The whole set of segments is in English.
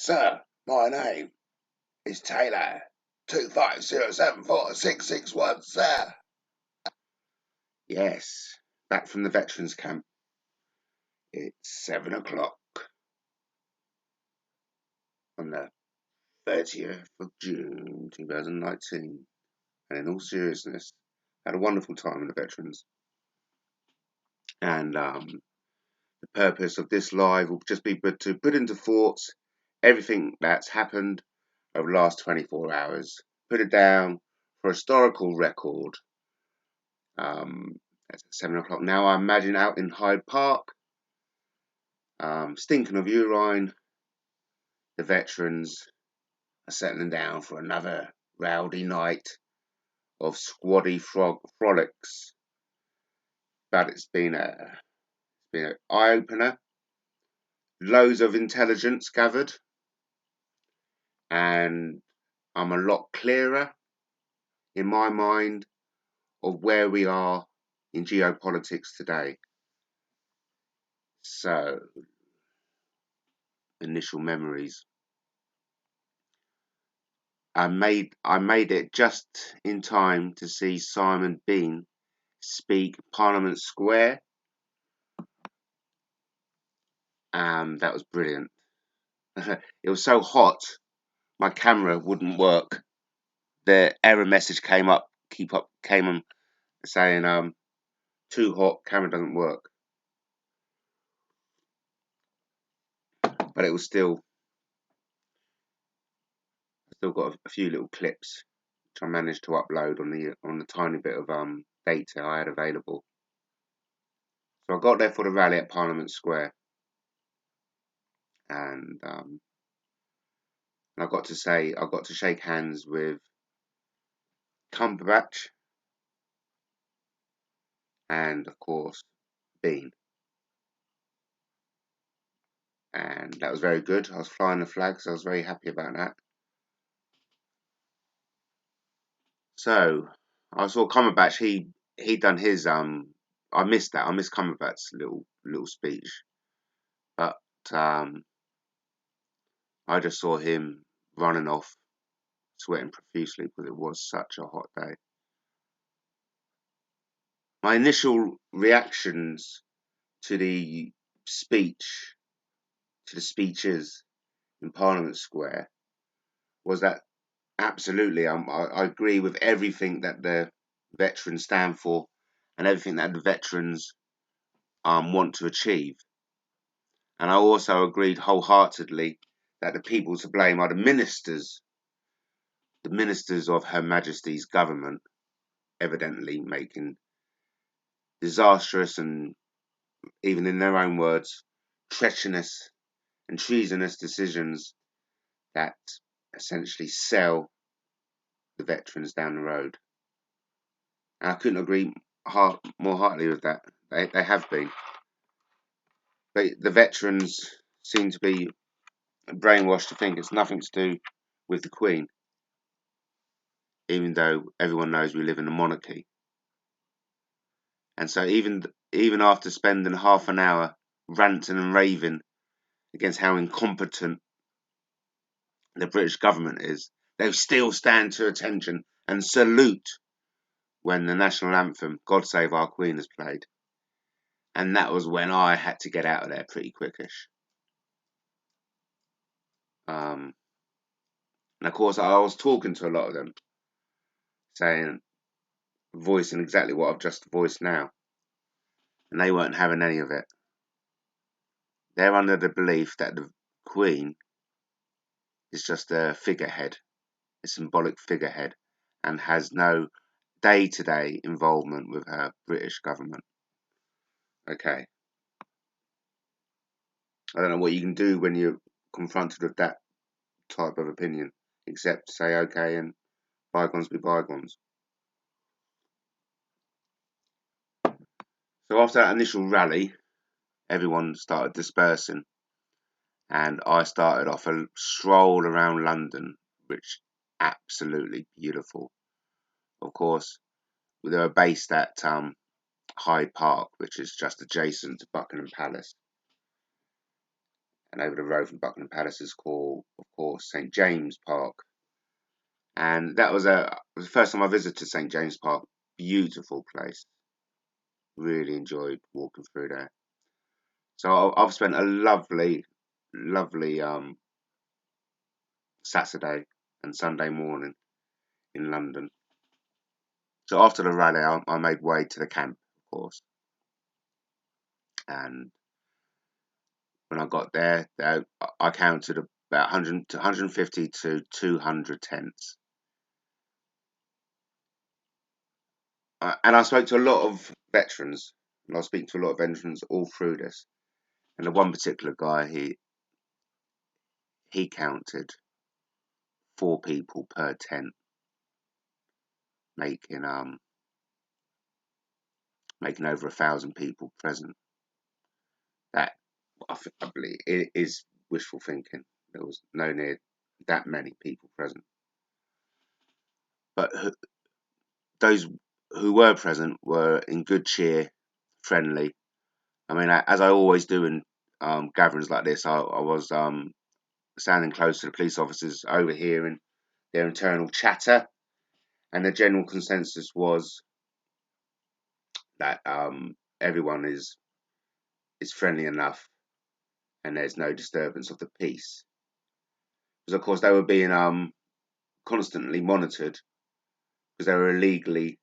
Sir, my name is Taylor. 25074661, sir. Yes, back from the veterans camp. It's 7 o'clock on the 30th of June 2019. And in all seriousness, had a wonderful time with the veterans. And the purpose of this live will just be to put into thoughts everything that's happened over the last 24 hours. Put it down for historical record. It's 7 o'clock now. I imagine out in Hyde Park, stinking of urine, the veterans are settling down for another rowdy night of squaddy frolics. But it's been an eye-opener. Loads of intelligence gathered, and I'm a lot clearer in my mind of where we are in geopolitics today. So, initial memories. I made it just in time to see Simon Bean speak Parliament Square. That was brilliant. It was so hot, my camera wouldn't work. The error message came on saying too hot, camera doesn't work. But it was still got a few little clips which I managed to upload on the tiny bit of data I had available. So I got there for the rally at Parliament Square, and I got to shake hands with Cumberbatch and, of course, Bean. And that was very good. I was flying the flag, so I was very happy about that. So I saw Cumberbatch. He done his I missed that. I missed Cumberbatch's little speech, but I just saw him running off, sweating profusely because it was such a hot day. My initial reactions to the speeches in Parliament Square was that absolutely I agree with everything that the veterans stand for and everything that the veterans want to achieve. And I also agreed wholeheartedly that the people to blame are the ministers of Her Majesty's government, evidently making disastrous and, even in their own words, treacherous and treasonous decisions that essentially sell the veterans down the road. And I couldn't agree more heartily with that. They have been. The veterans seem to be brainwashed to think it's nothing to do with the Queen, even though everyone knows we live in a monarchy. And so even after spending half an hour ranting and raving against how incompetent the British government is, they still stand to attention and salute when the national anthem, God Save Our Queen, is played. And that was when I had to get out of there pretty quickish. And of course, I was talking to a lot of them, voicing exactly what I've just voiced now. And they weren't having any of it. They're under the belief that the Queen is just a figurehead, a symbolic figurehead, and has no day-to-day involvement with her British government. Okay. I don't know what you can do when you're confronted with that type of opinion, except say okay and bygones be bygones. So after that initial rally, everyone started dispersing, and I started off a stroll around London, which absolutely beautiful. Of course, they were based at Hyde Park, which is just adjacent to Buckingham Palace. And over the road from Buckingham Palace is called, of course, St James Park. And that was the first time I visited St James Park. Beautiful place. Really enjoyed walking through there. So I've spent a lovely, lovely Saturday and Sunday morning in London. So after the rally, I made way to the camp, of course. And when I got there, I counted about 150 to 200 tents. And I spoke to a lot of veterans, and I was speaking to a lot of veterans all through this. And the one particular guy, he counted 4 people per tent, making making over 1,000 people present. That I believe it is wishful thinking. There was no near that many people present, but those who were present were in good cheer, friendly. I mean, as I always do in gatherings like this, I was standing close to the police officers, overhearing their internal chatter, and the general consensus was that everyone is friendly enough, and there's no disturbance of the peace. Because of course they were being constantly monitored because they were illegally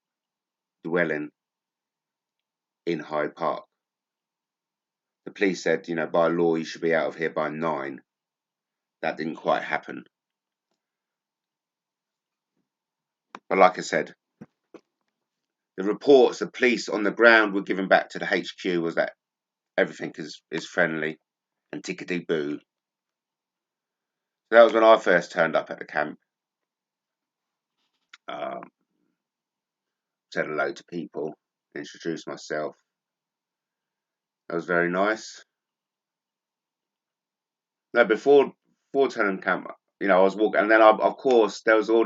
dwelling in Hyde Park. The police said, by law you should be out of here by 9. That didn't quite happen. But like I said, the reports the police on the ground were giving back to the HQ was that everything is friendly and tickety boo. So that was when I first turned up at the camp. Um, Said hello to people, introduced myself. That was very nice. No, before turning camp, I was walking, and then of course there was all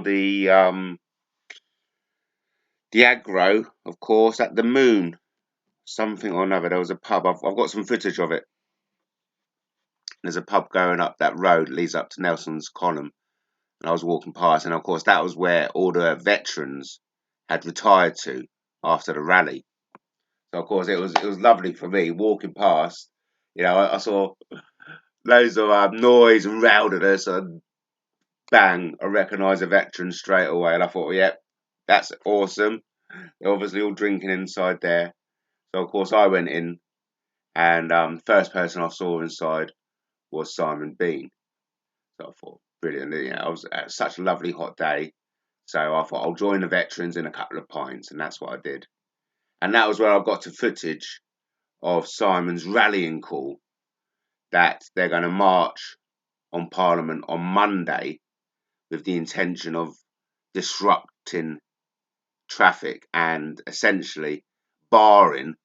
the aggro, of course, at the Moon, something or another. There was a pub. I've got some footage of it. There's a pub going up that road, leads up to Nelson's Column, and I was walking past, and of course that was where all the veterans had retired to after the rally. So of course it was lovely for me walking past. I saw loads of noise and rowdiness, and bang, I recognised a veteran straight away, and I thought, well, yep, that's awesome. They're obviously all drinking inside there. So of course I went in, and first person I saw inside was Simon Bean. So I thought, brilliant. I was at such a lovely hot day, so I thought I'll join the veterans in a couple of pints, and that's what I did. And that was where I got to footage of Simon's rallying call that they're going to march on Parliament on Monday with the intention of disrupting traffic and essentially barring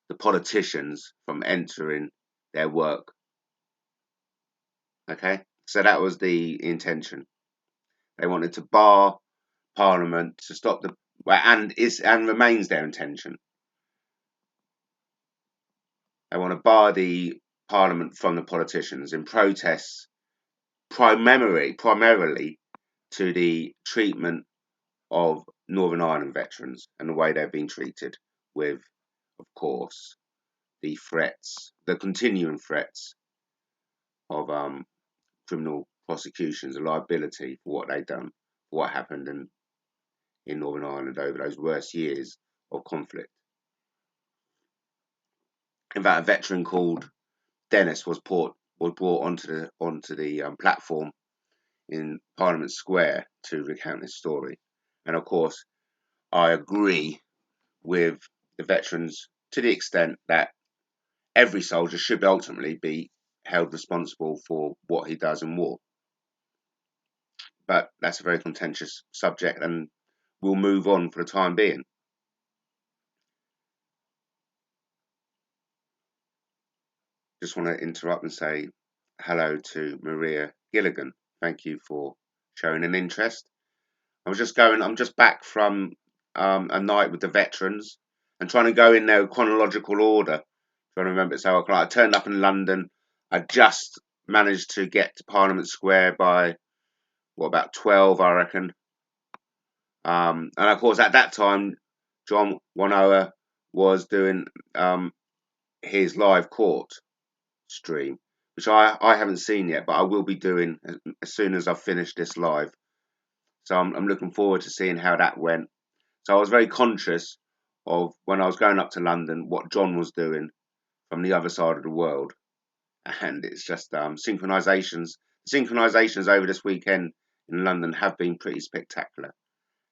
the politicians from entering their work. Okay, so that was the intention. They wanted to bar Parliament to stop the and remains their intention. They want to bar the Parliament from the politicians in protests, primarily to the treatment of Northern Ireland veterans and the way they've been treated, with, of course, the threats, the continuing threats of criminal prosecutions and liability for what they've done, for what happened in Northern Ireland over those worst years of conflict. In fact, a veteran called Dennis was brought onto the platform in Parliament Square to recount his story. And of course, I agree with the veterans to the extent that every soldier should ultimately be held responsible for what he does in war. But that's a very contentious subject, and we'll move on for the time being. Just want to interrupt and say hello to Maria Gilligan. Thank you for showing an interest. I'm just back from a night with the veterans and trying to go in their chronological order trying to remember. So I turned up in London. I just managed to get to Parliament Square by about 12, I reckon. And of course, at that time, John Wanoa was doing his live court stream, which I haven't seen yet, but I will be doing as soon as I've finished this live. So I'm looking forward to seeing how that went. So I was very conscious of when I was going up to London what John was doing from the other side of the world, and it's just synchronizations. Synchronizations over this weekend in London have been pretty spectacular,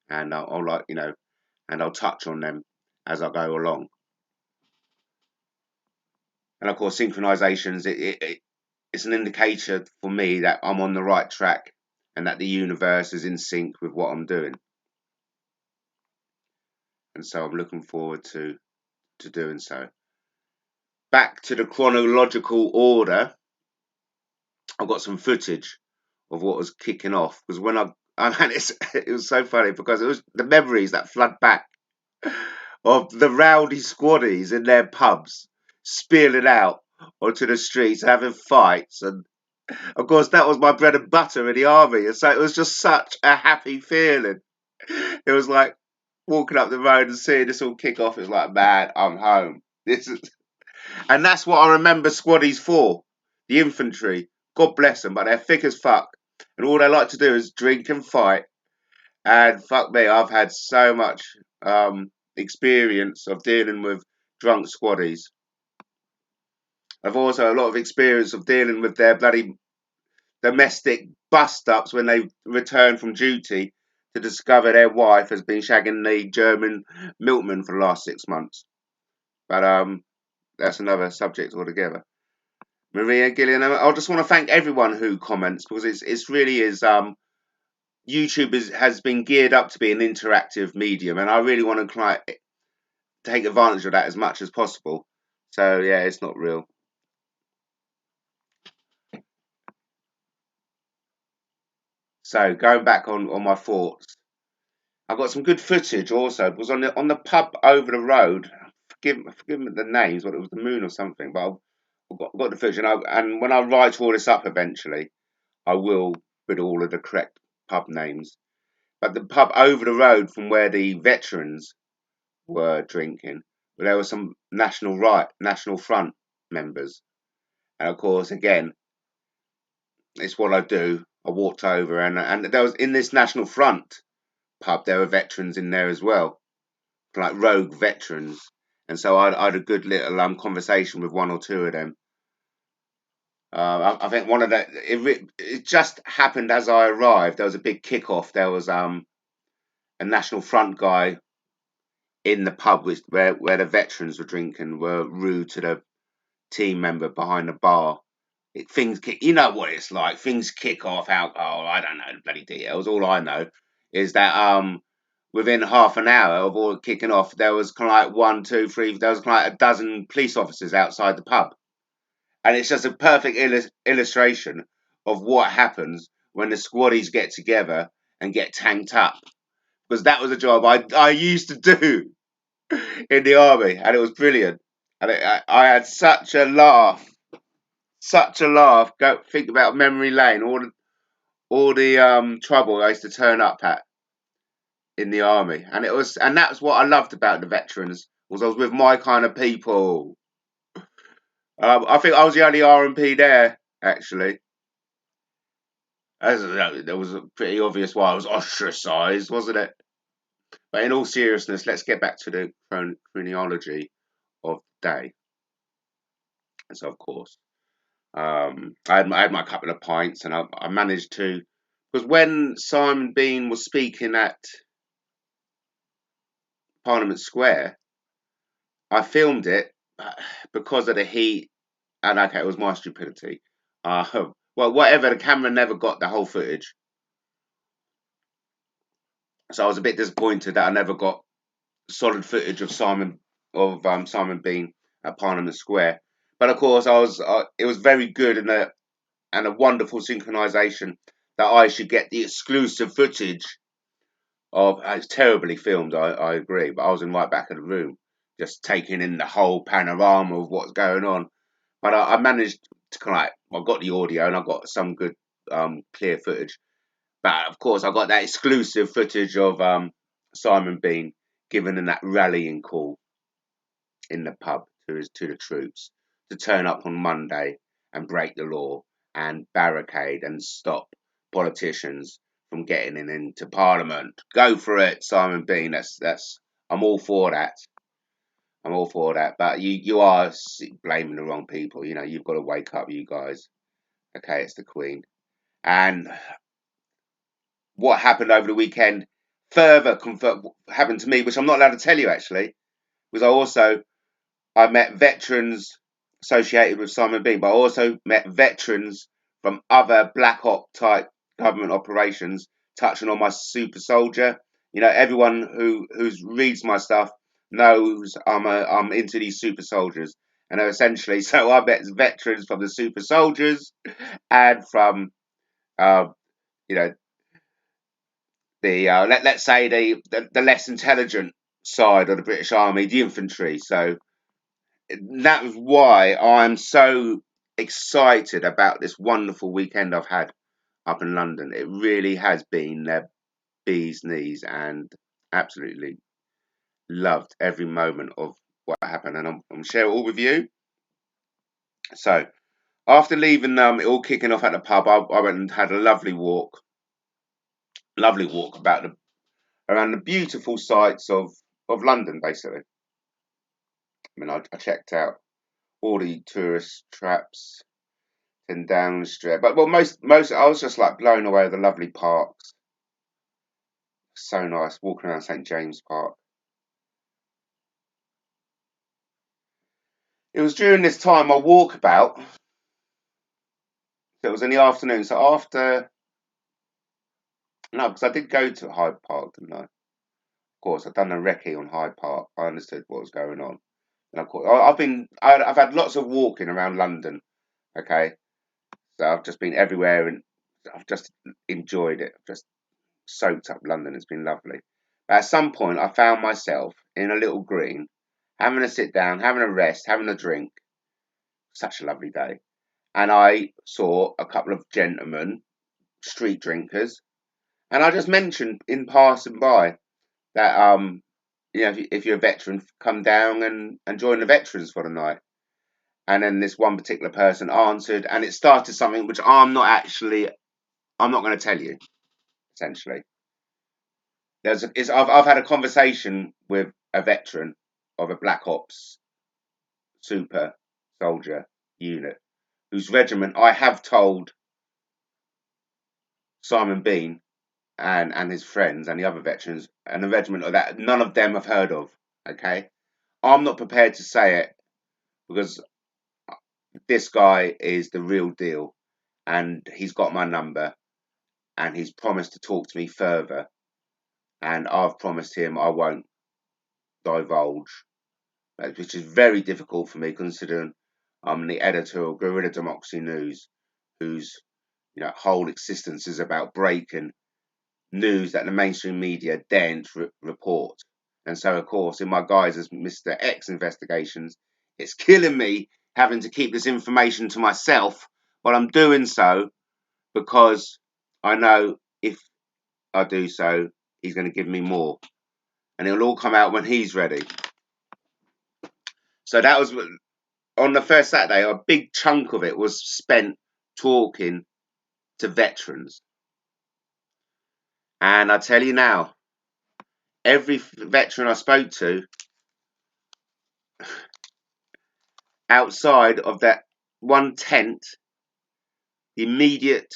and I'll like and I'll touch on them as I go along. And of course, synchronizations it's an indicator for me that I'm on the right track and that the universe is in sync with what I'm doing. And so I'm looking forward to doing so. Back to the chronological order, I've got some footage of what was kicking off because when mean, it was so funny because it was the memories that flood back of the rowdy squaddies in their pubs spilling out onto the streets having fights, and of course that was my bread and butter in the army, and so it was just such a happy feeling. It was like walking up the road and seeing this all kick off. It was like, man, I'm home. This is, and that's what I remember squaddies for. The infantry, God bless them, but they're thick as fuck, and all they like to do is drink and fight. And fuck me, I've had so much experience of dealing with drunk squaddies. I've also a lot of experience of dealing with their bloody domestic bust-ups when they return from duty to discover their wife has been shagging the German milkman for the last 6 months. But that's another subject altogether. Maria Gillian, I just want to thank everyone who comments because it's really is YouTube has been geared up to be an interactive medium, and I really want to take advantage of that as much as possible. So yeah, it's not real. So going back on my thoughts, I got some good footage also because on the pub over the road. Forgive me the names, but it was the Moon or something. But got the footage, and when I write all this up eventually, I will put all of the correct pub names. But the pub over the road from where the veterans were drinking, there were some National Front members, and of course, again, it's what I do. I walked over, and there was in this National Front pub, there were veterans in there as well, like rogue veterans, and so I had a good little conversation with one or two of them. I think one of the it just happened as I arrived. There was a big kickoff. There was a National Front guy in the pub where the veterans were drinking were rude to the team member behind the bar. You know what it's like. Things kick off. Alcohol. I don't know the bloody details. All I know is that within half an hour of all kicking off, there was kind of like one, two, three. There was kind of like a dozen police officers outside the pub, and it's just a perfect illustration of what happens when the squaddies get together and get tanked up. Because that was a job I used to do in the army, and it was brilliant. And I had such a laugh. Go think about memory lane, all the trouble I used to turn up at in the army, and that's what I loved about the veterans was I was with my kind of people. I think I was the only RMP there actually. There was a pretty obvious why I was ostracised, wasn't it? But in all seriousness, let's get back to the chronology of the day. And so, of course, I had my couple of pints, and I managed to, because when Simon Bean was speaking at Parliament Square, I filmed it because of the heat, and okay, it was my stupidity. Well, whatever, the camera never got the whole footage, so I was a bit disappointed that I never got solid footage of Simon Bean at Parliament Square. But of course, it was very good and a wonderful synchronization that I should get the exclusive footage of. It's terribly filmed, I agree, but I was in right back of the room just taking in the whole panorama of what's going on. But I managed to kind of, I got the audio and I got some good clear footage. But of course, I got that exclusive footage of Simon Bean giving them that rallying call in the pub to the troops to turn up on Monday and break the law and barricade and stop politicians from getting into Parliament. Go for it, Simon Bean. That's I'm all for that. I'm all for that. But you are blaming the wrong people. You know, you've got to wake up, you guys. Okay, it's the Queen. And what happened over the weekend further happened to me, which I'm not allowed to tell you actually, was I met veterans associated with Simon Bean, but I also met veterans from other Black Op type government operations touching on my super soldier. You know, everyone who reads my stuff knows I'm into these super soldiers. And essentially, so I met veterans from the super soldiers and from, you know, the let's say the less intelligent side of the British Army, the infantry. So that was why I'm so excited about this wonderful weekend I've had up in London. It really has been the bee's knees and absolutely loved every moment of what happened. And I'm sharing it all with you. So after leaving it all kicking off at the pub, I went and had a lovely walk around the beautiful sights of London, basically. I mean, I checked out all the tourist traps and down the street. But well, most I was just like blown away with the lovely parks. So nice walking around St James Park. It was during this time my walkabout. It was in the afternoon. So after no, because I did go to Hyde Park, didn't I? Of course, I've done a recce on Hyde Park. I understood what was going on, and of course, I've had lots of walking around London. Okay, so I've just been everywhere and I've just enjoyed it. I've just soaked up London. It's been lovely. But at some point, I found myself in a little green, having a sit down, having a rest, having a drink. Such a lovely day. And I saw a couple of gentlemen, street drinkers, and I just mentioned in passing by that you know, if you're a veteran, come down and join the veterans for the night. And then this one particular person answered, and it started something which I'm not going to tell you. Essentially, I've had a conversation with a veteran of a Black Ops super soldier unit whose regiment I have told Simon Bean and his friends and the other veterans and the regiment of that none of them have heard of. Okay, I'm not prepared to say it because this guy is the real deal, and he's got my number, and he's promised to talk to me further, and I've promised him I won't divulge, which is very difficult for me considering I'm the editor of Guerrilla Democracy News, whose whole existence is about breaking news that the mainstream media daren't report. And so, of course, in my guise as Mr. X investigations, it's killing me having to keep this information to myself, but I'm doing so because I know if I do so, he's going to give me more. And it'll all come out when he's ready. So that was on the first Saturday, a big chunk of it was spent talking to veterans. And I tell you now, every veteran I spoke to outside of that one tent, the immediate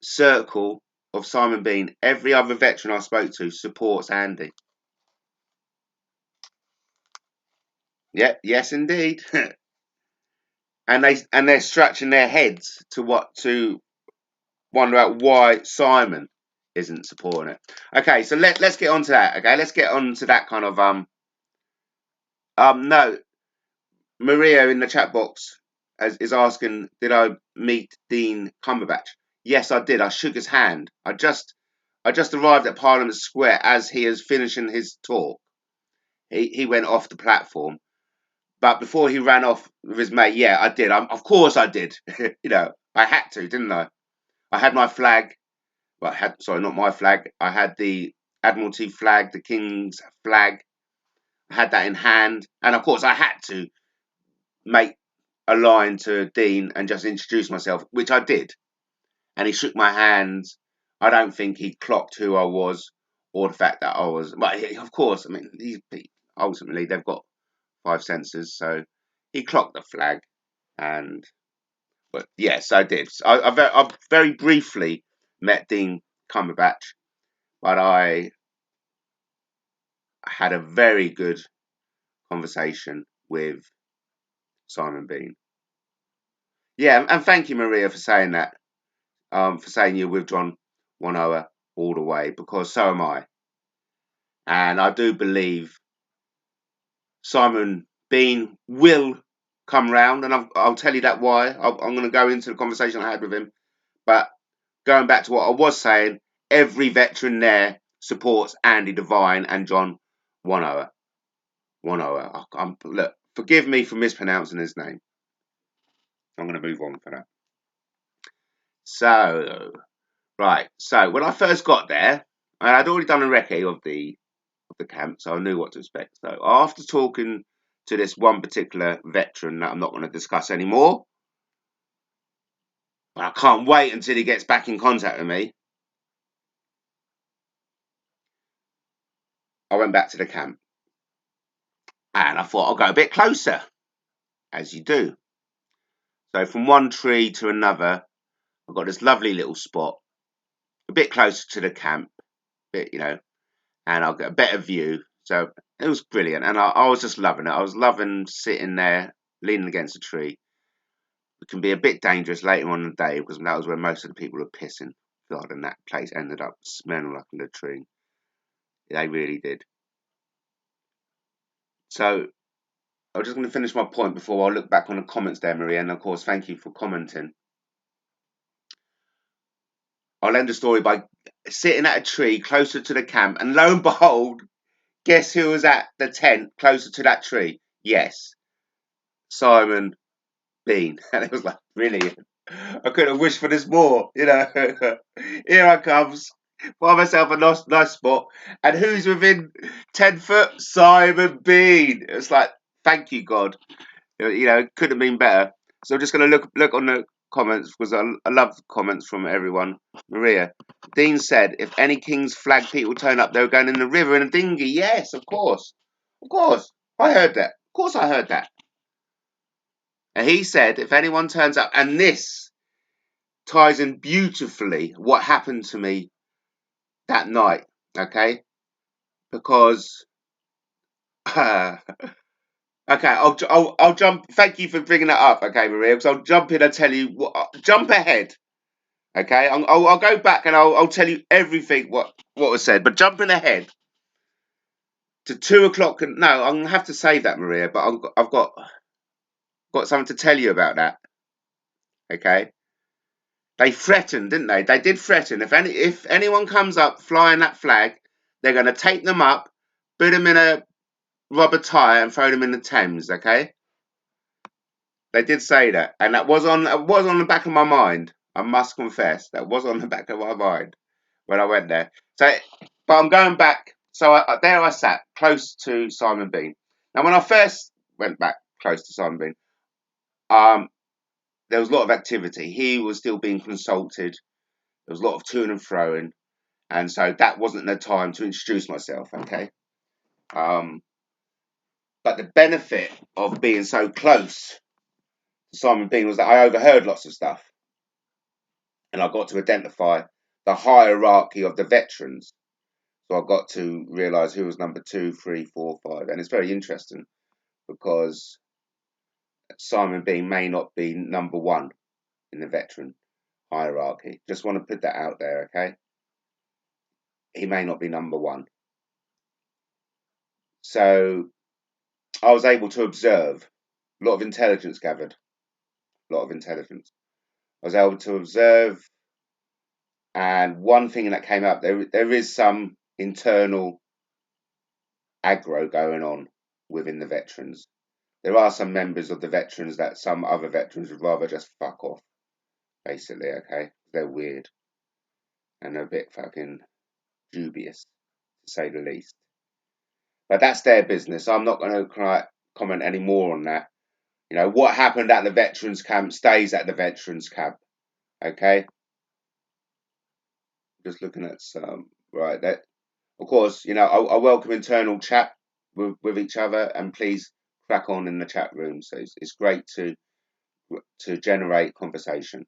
circle of Simon Bean, every other veteran I spoke to supports Andy. Yep, yes indeed. and they're scratching their heads to wonder out why Simon isn't supporting it. Okay, so let's get on to that. Okay, let's get on to that kind of no, Maria in the chat box is asking, did I meet Dean Cumberbatch? Yes, I did. I shook his hand. I just arrived at Parliament Square as he is finishing his talk. he went off the platform. But before he ran off with his mate, yeah, I did. Of course I did. You know, I had to, didn't I? I had my flag. Well, sorry, not my flag. I had the Admiralty flag, the King's flag. I had that in hand, and of course I had to make a line to Dean and just introduce myself, which I did. And he shook my hands. I don't think he clocked who I was or the fact that I was. But of course, I mean, ultimately they've got five senses, so he clocked the flag. And but yes, I did. I very briefly met Dean Cumberbatch, but I had a very good conversation with Simon Bean. Yeah, and thank you, Maria, for saying that. For saying you're with John 1 hour all the way, because so am I. And I do believe Simon Bean will come round, and I'll tell you that why. I'm going to go into the conversation I had with him. But going back to what I was saying, every veteran there supports Andy Devine and John 1 hour. 1 hour. Look, forgive me for mispronouncing his name. I'm going to move on for that. So, right. So when I first got there, I'd already done a recce of the camp, so I knew what to expect. So after talking to this one particular veteran that I'm not going to discuss anymore, but I can't wait until he gets back in contact with me, I went back to the camp. And I thought I'll go a bit closer, as you do. So from one tree to another, I've got this lovely little spot, a bit closer to the camp, and I'll get a better view. So it was brilliant, and I was just loving it. I was loving sitting there, leaning against a tree. It can be a bit dangerous later on in the day because that was where most of the people were pissing. God, and that place ended up smelling like a latrine. They really did. So I was just going to finish my point before I look back on the comments there, Maria. And of course, thank you for commenting. I'll end the story by sitting at a tree closer to the camp, and lo and behold, guess who was at the tent closer to that tree? Yes, Simon Bean. And it was like, brilliant. I could have wished for this more, Here I comes, find myself a nice spot, and who's within 10 foot? Simon Bean. It's like, thank you, God. It could have been better. So I'm just going to look on the comments because I love comments from everyone. Maria, Dean said, if any King's flag people turn up, they were going in the river in a dinghy. Yes, of course. Of course. I heard that. Of course I heard that. And he said, if anyone turns up, and this ties in beautifully what happened to me that night, okay? Because, okay, I'll jump. Thank you for bringing that up, okay, Maria? Because I'll jump in and tell you jump ahead, okay? I'll go back and I'll tell you everything what was said. But jumping ahead to 2 o'clock, no, I'm gonna have to save that, Maria. But I've got something to tell you about that, okay? They threatened, didn't they? They did threaten. If anyone comes up flying that flag, they're going to take them up, put them in a rubber tyre, and throw them in the Thames. Okay? They did say that, and that was on the back of my mind. I must confess, that was on the back of my mind when I went there. So, but I'm going back. So there I sat, close to Simon Bean. Now, when I first went back close to Simon Bean, there was a lot of activity. He was still being consulted. There was a lot of to and froing. And so that wasn't the time to introduce myself, okay? But the benefit of being so close to Simon Bean was that I overheard lots of stuff. And I got to identify the hierarchy of the veterans. So I got to realise who was number 2, 3, 4, 5. And it's very interesting because Simon Bean may not be number 1 in the veteran hierarchy. Just want to put that out there, okay? He may not be number 1. So I was able to observe, a lot of intelligence gathered, a lot of intelligence. I was able to observe, and one thing that came up, there is some internal aggro going on within the veterans. There are some members of the veterans that some other veterans would rather just fuck off, basically, okay? They're weird and a bit fucking dubious, to say the least. But that's their business. I'm not going to comment any more on that. You know, what happened at the veterans camp stays at the veterans camp, okay? Just looking at some, right, that, of course, you know, I welcome internal chat with each other, and please crack on in the chat room. So it's great to generate conversation.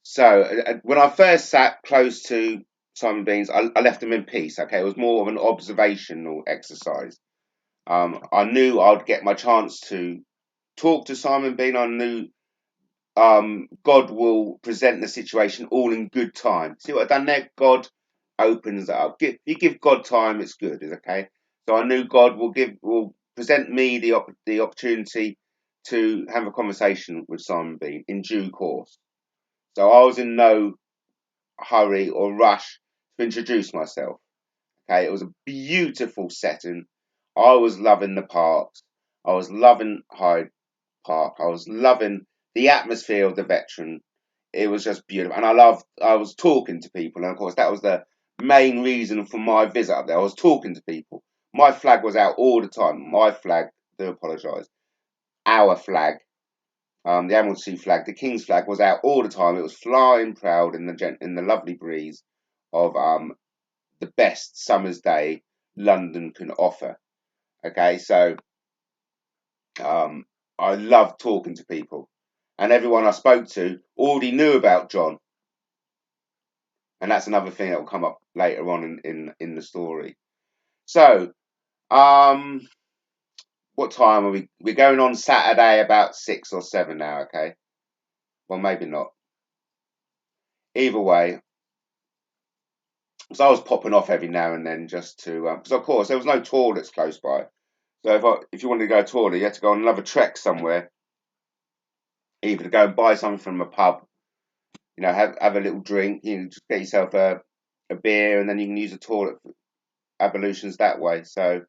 So when I first sat close to Simon Beans, I left him in peace. Okay, it was more of an observational exercise. I knew I'd get my chance to talk to Simon Bean. I knew God will present the situation all in good time. See what I've done there? God opens it up. If you give God time, it's good. Is okay. So I knew God will present me the opportunity to have a conversation with Simon Bean in due course. So I was in no hurry or rush to introduce myself. Okay, it was a beautiful setting. I was loving the parks. I was loving Hyde Park. I was loving the atmosphere of the veteran. It was just beautiful, and I was talking to people, and of course that was the main reason for my visit up there. I was talking to people. My flag was out all the time. My flag. I do apologise. Our flag. The Admiralty flag, the King's flag, was out all the time. It was flying proud in the lovely breeze of the best summer's day London can offer. Okay, so I love talking to people, and everyone I spoke to already knew about John, and that's another thing that will come up later on in the story. So, what time are we? We're going on Saturday about 6 or 7 now. Okay, well maybe not. Either way, so I was popping off every now and then just to, because of course there was no toilets close by. So if you wanted to go to a toilet, you had to go on another trek somewhere, either to go and buy something from a pub, you know, have a little drink, you know, just get yourself a beer, and then you can use the toilet for ablutions that way. So,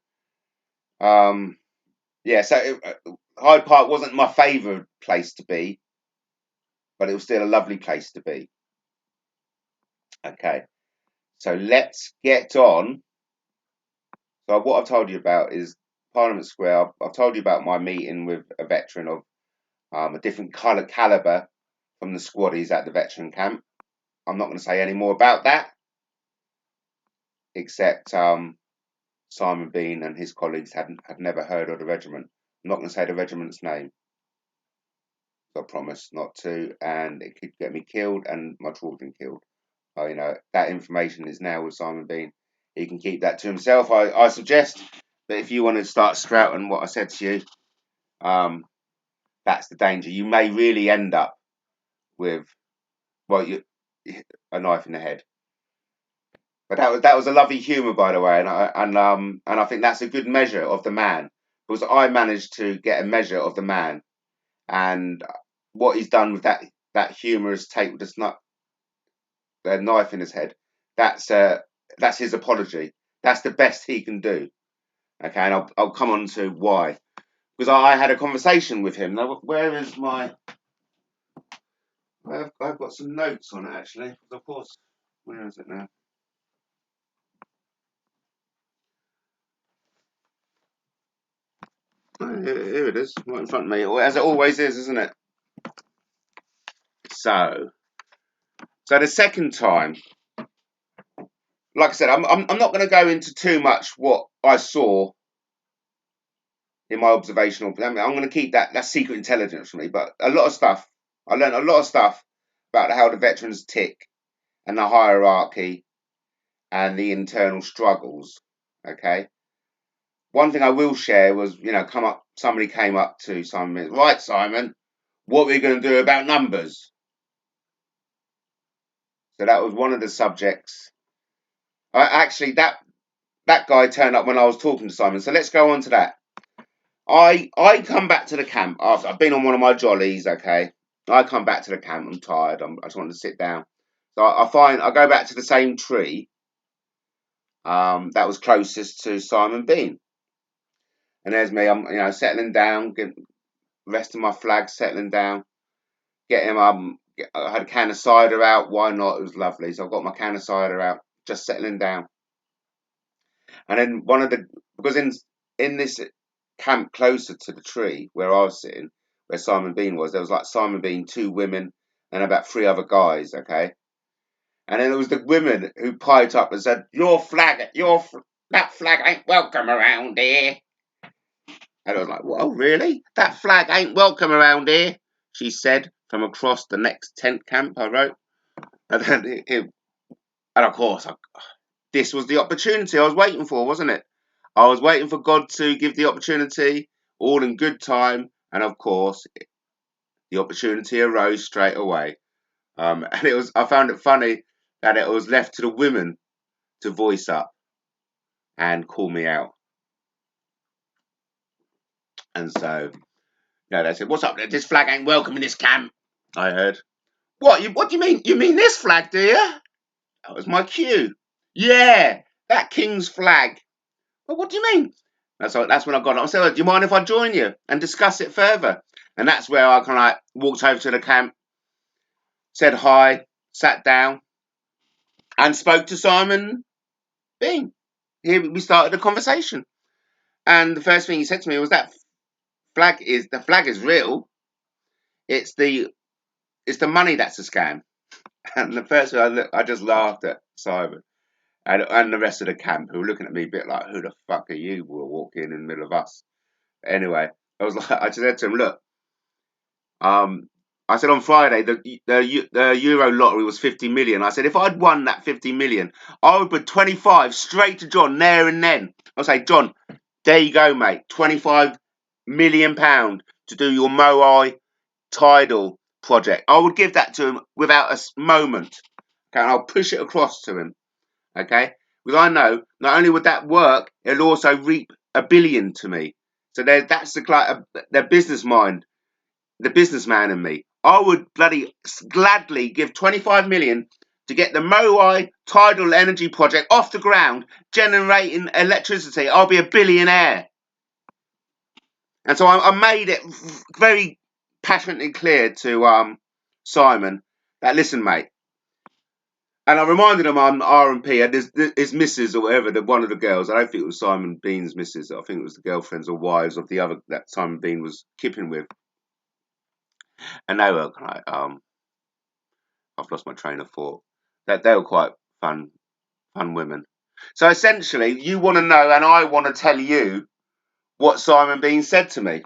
yeah, so Hyde Park wasn't my favourite place to be, but it was still a lovely place to be. Okay, so let's get on. So what I've told you about is Parliament Square. I've told you about my meeting with a veteran of a different calibre from the squaddies at the veteran camp. I'm not going to say any more about that, except Simon Bean and his colleagues had never heard of the regiment. I'm not going to say the regiment's name. I promise not to, and it could get me killed and my children killed. You know, that information is now with Simon Bean. He can keep that to himself. I suggest that if you want to start sprouting what I said to you, that's the danger. You may really end up with, well, a knife in the head. But that was a lovely humour, by the way, and I think that's a good measure of the man, because I managed to get a measure of the man, and what he's done with that humorous take with the knife in his head. That's his apology. That's the best he can do. Okay, and I'll come on to why, because I had a conversation with him. Now, where is my? I've got some notes on it actually. Of course, where is it now? Here it is, right in front of me, as it always is, isn't it? So the second time, like I said, I'm not going to go into too much what I saw in my observational. I'm going to keep that's secret intelligence for me. But a lot of stuff, I learned a lot of stuff about how the veterans tick and the hierarchy and the internal struggles. Okay. One thing I will share was, you know, somebody came up to Simon, right, Simon, what are we going to do about numbers? So that was one of the subjects. Actually, that guy turned up when I was talking to Simon. So let's go on to that. I come back to the camp after I've been on one of my jollies. Okay, I come back to the camp. I'm tired. I just want to sit down. So I go back to the same tree, that was closest to Simon Bean. And there's me, I'm settling down, resting my flag, settling down, getting I had a can of cider out. Why not? It was lovely. So I've got my can of cider out, just settling down. And then because in this camp closer to the tree where I was sitting, where Simon Bean was, there was like Simon Bean, two women, and about three other guys. Okay, and then there was the women who piped up and said, that flag ain't welcome around here." And I was like, "Well, really? That flag ain't welcome around here," she said from across the next tent camp. I wrote, and then and of course, this was the opportunity I was waiting for, wasn't it? I was waiting for God to give the opportunity, all in good time, and of course, the opportunity arose straight away. And I found it funny that it was left to the women to voice up and call me out. And so, they said, "What's up? This flag ain't welcome in this camp." I heard. What do you mean? You mean this flag, do you? That was my cue. Yeah, that king's flag. Well, what do you mean? That's when I got it. I said, "Do you mind if I join you and discuss it further?" And that's where I kind of walked over to the camp, said hi, sat down, and spoke to Simon Bean. Here we started a conversation. And the first thing he said to me was that the flag is real. It's the money that's a scam. And the first thing I just laughed at Simon and the rest of the camp who were looking at me a bit like, "Who the fuck are you?" We'll walk in the middle of us. Anyway, I just said to him, "Look, I said on Friday the Euro lottery was 50 million. I said if I'd won that 50 million, I would put 25 straight to John there and then. I'll say, John, there you go, mate. 25 million pound to do your Moai tidal project. I would give that to him without a moment. Okay, and I'll push it across to him. Okay, because I know not only would that work, it'll also reap a billion to me. So that's the business mind, the businessman in me. I would gladly give 25 million to get the Moai tidal energy project off the ground, generating electricity. I'll be a billionaire. And so I made it very passionately clear to Simon that, listen, mate. And I reminded him on R&P, and his missus or whatever, one of the girls, I don't think it was Simon Bean's missus, I think it was the girlfriends or wives of the other that Simon Bean was kipping with. And they were like, I've lost my train of thought. That they were quite fun women. So essentially, you want to know, and I want to tell you what Simon Bean said to me.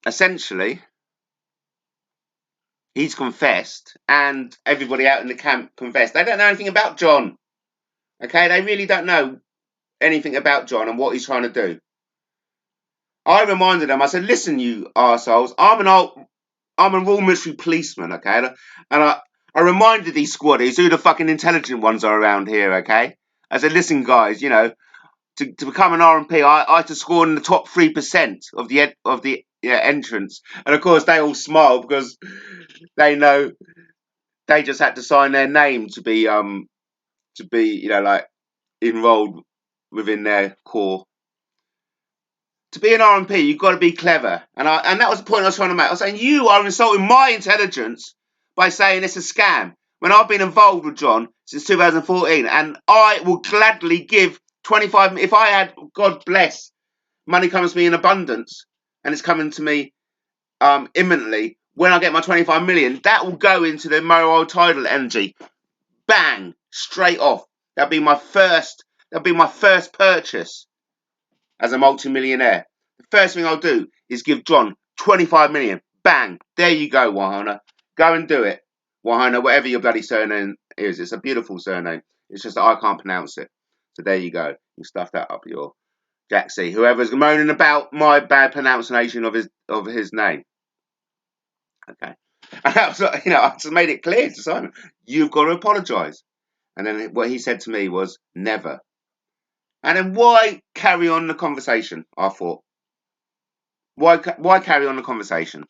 Essentially, he's confessed, and everybody out in the camp confessed. They don't know anything about John. Okay, they really don't know anything about John and what he's trying to do. I reminded them. I said, "Listen, you arseholes, I'm a Royal Military policeman, okay? And I reminded these squaddies who the fucking intelligent ones are around here, okay? I said, listen, guys, to become an R&P, I had to score in the top 3% of the entrance." And of course, they all smile because they know they just had to sign their name to be like enrolled within their corps. To be an R&P, you've got to be clever. And that was the point I was trying to make. I was saying, you are insulting my intelligence by saying it's a scam. When I've been involved with John since 2014, and I will gladly give 25, if I had, God bless, money comes to me in abundance, and it's coming to me imminently, when I get my 25 million, that will go into the Moai tidal energy. Bang! Straight off. That'll be my first purchase as a multi-millionaire. The first thing I'll do is give John 25 million. Bang! There you go, Wahana. Go and do it. Wahana, whatever your bloody surname is. It's a beautiful surname. It's just that I can't pronounce it. So there you go. You stuff that up your Jacksy. Whoever's moaning about my bad pronunciation of his name. Okay. And that was, I just made it clear to Simon, you've got to apologise. And then what he said to me was, never. And then why carry on the conversation? I thought, why carry on the conversation?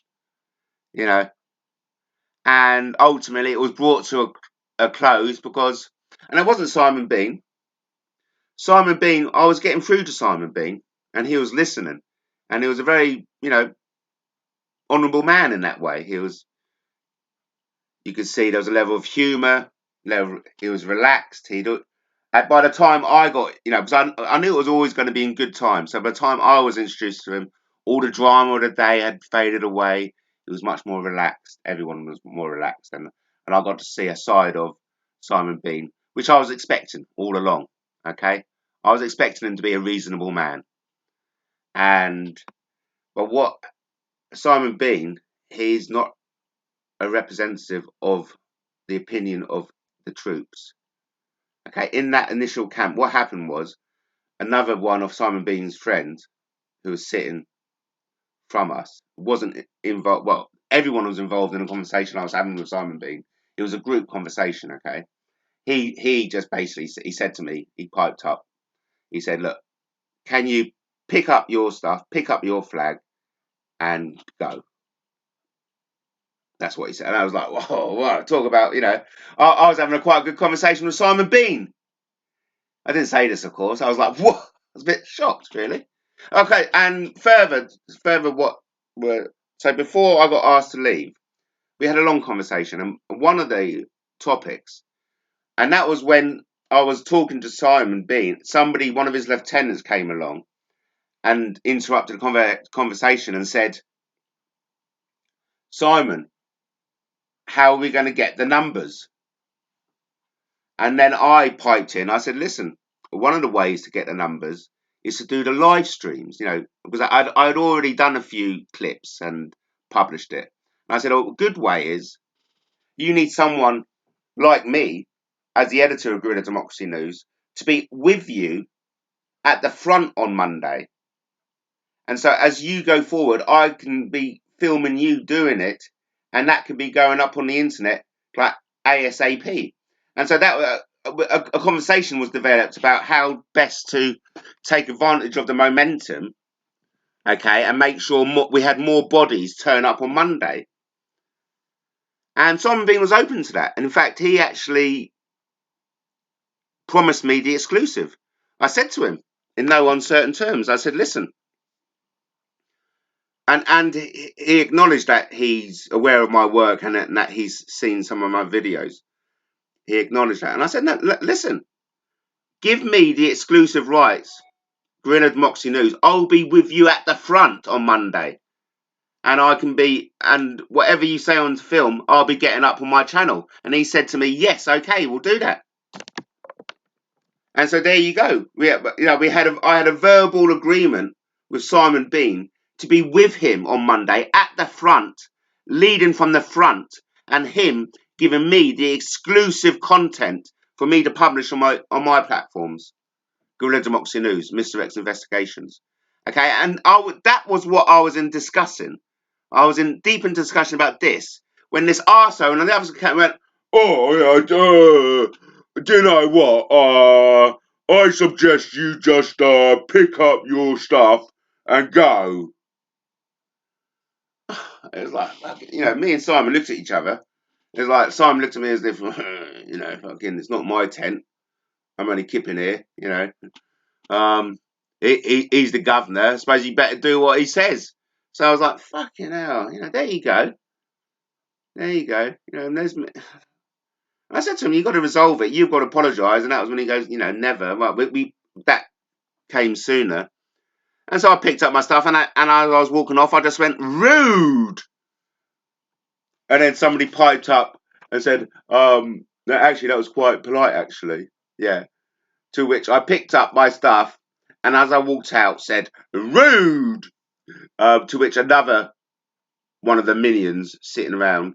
And ultimately, it was brought to closed because, and it wasn't Simon Bean. Simon Bean, I was getting through to Simon Bean, and he was listening, and he was a very, honourable man in that way. You could see there was a level of humour. He was relaxed. By the time I got, because I knew it was always going to be in good time. So by the time I was introduced to him, all the drama of the day had faded away. It was much more relaxed. Everyone was more relaxed, and I got to see a side of Simon Bean, which I was expecting all along. Okay, I was expecting him to be a reasonable man, but what Simon Bean, he's not a representative of the opinion of the troops. Okay, in that initial camp, what happened was another one of Simon Bean's friends who was sitting from us wasn't involved. Well, everyone was involved in a conversation I was having with Simon Bean. It was a group conversation. Okay, he just basically he said to me, he piped up. He said, "Look, can you pick up your stuff, pick up your flag, and go?" That's what he said. And I was like, whoa, talk about, I was having a quite good conversation with Simon Bean. I didn't say this, of course. I was like, what? I was a bit shocked, really. Okay, and further so before I got asked to leave, we had a long conversation, and one of the topics, and that was when I was talking to Simon Bean, one of his lieutenants came along and interrupted the conversation and said, "Simon, how are we going to get the numbers?" And then I piped in. I said, "Listen, one of the ways to get the numbers is to do the live streams, because I'd already done a few clips and published it. And I said, a good way is you need someone like me, as the editor of Guerrilla Democracy News, to be with you at the front on Monday. And so as you go forward, I can be filming you doing it, and that can be going up on the internet like ASAP." And so that a conversation was developed about how best to take advantage of the momentum, okay, and make sure we had more bodies turn up on Monday. And Simon Bean was open to that. And in fact, he actually promised me the exclusive. I said to him in no uncertain terms, I said, "Listen," and he acknowledged that he's aware of my work and that he's seen some of my videos. He acknowledged that. And I said, "No, listen, give me the exclusive rights, Guerrilla Democracy News. I'll be with you at the front on Monday. And whatever you say on film, I'll be getting up on my channel." And he said to me, "Yes, okay, we'll do that." And so there you go. I had a verbal agreement with Simon Bean to be with him on Monday at the front, leading from the front, and him giving me the exclusive content for me to publish on my platforms, Guerrilla Democracy News, Mr. X Investigations. Okay, and that was what I was in discussing. I was in deep in discussion about this when this arsehole and the others went, "Oh, yeah, do you know what? I suggest you just pick up your stuff and go." It was like, me and Simon looked at each other. It was like Simon looked at me as if, fucking, it's not my tent. I'm only kipping here. Um, he's the governor. I suppose you better do what he says. So I was like, fucking hell, there you go. There you go. I said to him, "You've got to resolve it. You've got to apologise." And that was when he goes, "Never." Well, that came sooner. And so I picked up my stuff, and as I was walking off, I just went, "Rude." And then somebody piped up and said, actually, that was quite polite, actually. Yeah. To which I picked up my stuff, and as I walked out, said, "Rude." To which another one of the minions sitting around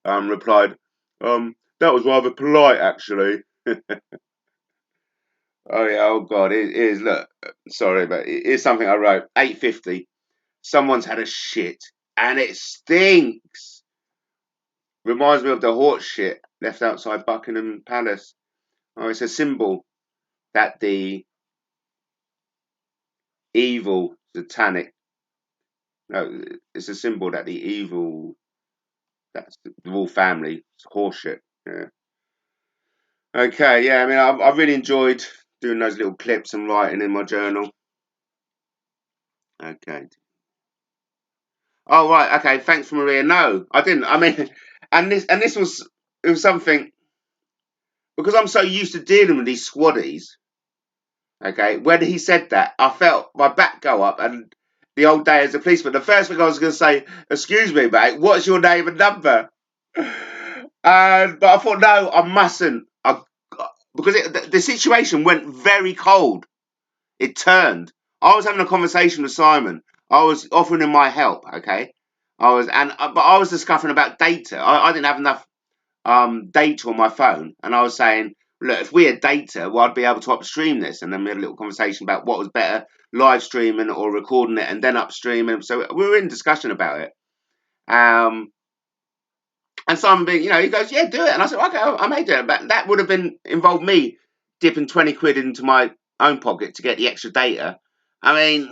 replied, "That was rather polite, actually." Oh yeah, oh god, it is. Look, sorry, but it is something I wrote. 8:50. Someone's had a shit, and it stinks. Reminds me of the horse shit left outside Buckingham Palace. Oh, it's a symbol that the evil, satanic. No, it's a symbol that the evil, that's the royal family, it's horse shit. Yeah. Okay, yeah, I mean, I really enjoyed doing those little clips and writing in my journal. Okay. Oh, right. Okay. Thanks, Maria. No, I didn't. I mean, and this was it was something because I'm so used to dealing with these squaddies. Okay, when he said that, I felt my back go up and the old day as a policeman. The first thing I was going to say, "Excuse me, mate, what's your name and number?" But I thought, no, I mustn't. Because the situation went very cold. It turned. I was having a conversation with Simon. I was offering him my help. Okay, but I was discussing about data. I didn't have enough data on my phone, and I was saying, look, if we had data, well, I'd be able to upstream this. And then we had a little conversation about what was better, live streaming or recording it and then upstreaming. So we were in discussion about it. Um, and Simon being, he goes, yeah, do it. And I said, okay, I may do it, but that would have been involved me dipping 20 quid into my own pocket to get the extra data. I mean,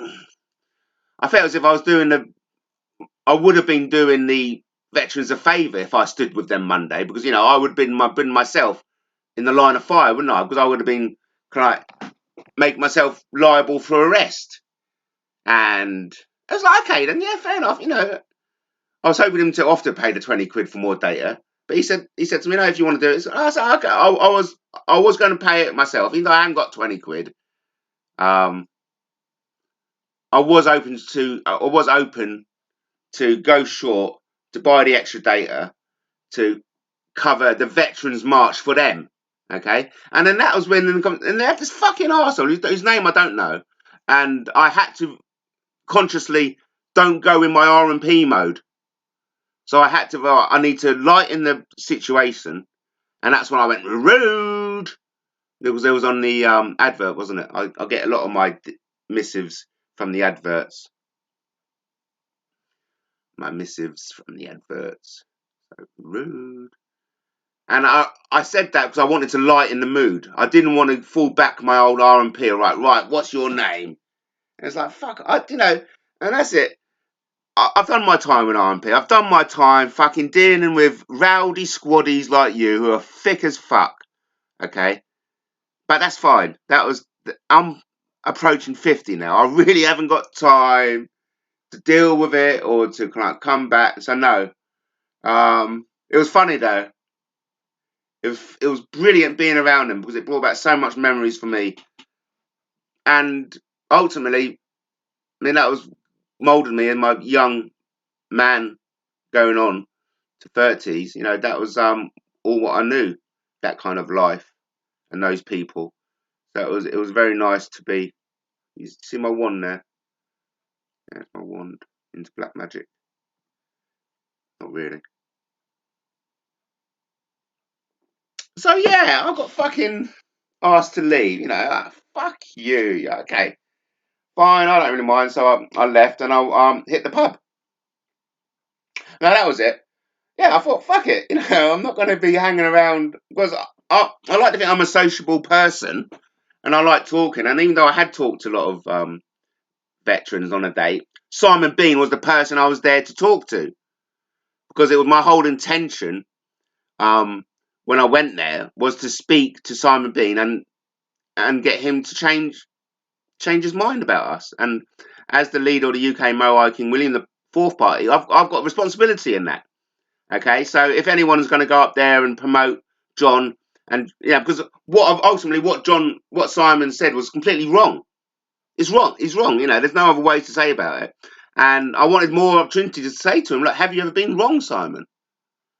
I felt as if I would have been doing the veterans a favour if I stood with them Monday because I would have been myself in the line of fire, wouldn't I? Because I would have been kind of make myself liable for arrest. And I was like, okay, then yeah, fair enough. I was hoping him to offer to pay the 20 quid for more data, but he said to me, no, if you want to do it, so I said, okay, I was going to pay it myself, even though I hadn't got 20 quid. Um, I was open to go short to buy the extra data to cover the Veterans March for them. Okay, and then that was when and they had this fucking arsehole whose name I don't know, and I had to consciously don't go in my R&P mode. So I had to. I need to lighten the situation, and that's when I went rude. It was on the advert, wasn't it? I get a lot of my missives from the adverts. My missives from the adverts. So rude. And I said that because I wanted to lighten the mood. I didn't want to fall back my old R&P. Right. What's your name? And it's like fuck. And that's it. I've done my time with R&P. I've done my time fucking dealing with rowdy squaddies like you who are thick as fuck. Okay, but that's fine. I'm approaching 50 now. I really haven't got time to deal with it or to kind of come back. So no. It was funny though. It was brilliant being around them because it brought back so much memories for me. And ultimately, I mean, that was molded me in my young man going on to 30s. That was all what I knew, that kind of life and those people. So it was very nice to be. You see my wand there? Yeah, my wand into black magic. Not really. So yeah, I got fucking asked to leave. Fuck you. Yeah, okay, fine. I don't really mind. So I left and I hit the pub. Now that was it. Yeah, I thought fuck it. I'm not going to be hanging around because I like to think I'm a sociable person and I like talking. And even though I had talked to a lot of veterans on a date, Simon Bean was the person I was there to talk to because it was my whole intention um, when I went there was to speak to Simon Bean and get him to change his mind about us. And as the leader of the UK Moai King William the Fourth Party, I've got responsibility in that. Okay, so if anyone's going to go up there and promote John, and yeah, because what Simon said was completely wrong. It's wrong. It's wrong. There's no other way to say about it. And I wanted more opportunity to say to him, like, have you ever been wrong, Simon?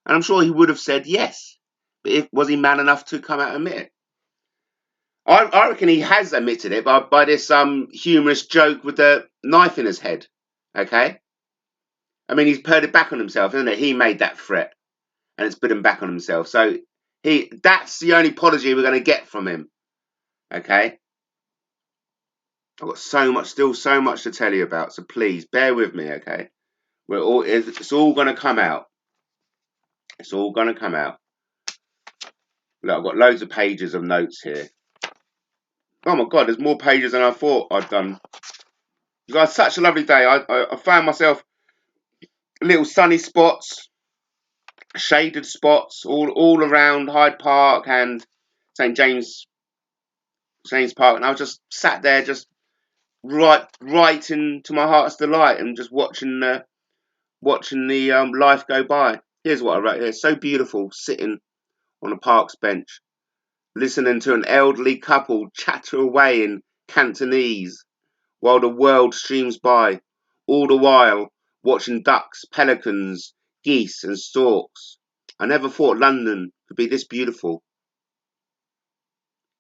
And I'm sure he would have said yes. But was he man enough to come out and admit it? I reckon he has admitted it by this humorous joke with the knife in his head. Okay, I mean he's put it back on himself, isn't it? He made that threat, and it's put him back on himself. So that's the only apology we're going to get from him. Okay, I've got still so much to tell you about. So please bear with me. Okay, it's all going to come out. It's all going to come out. Look, I've got loads of pages of notes here. Oh my god, there's more pages than I thought I'd done. You guys, such a lovely day. I found myself little sunny spots, shaded spots all around Hyde Park and St James Park, and I was just sat there, just right into my heart's delight, and just watching the life go by. Here's what I wrote here: so beautiful, sitting on a park's bench, listening to an elderly couple chatter away in Cantonese while the world streams by, all the while watching ducks, pelicans, geese, and storks. I never thought London could be this beautiful.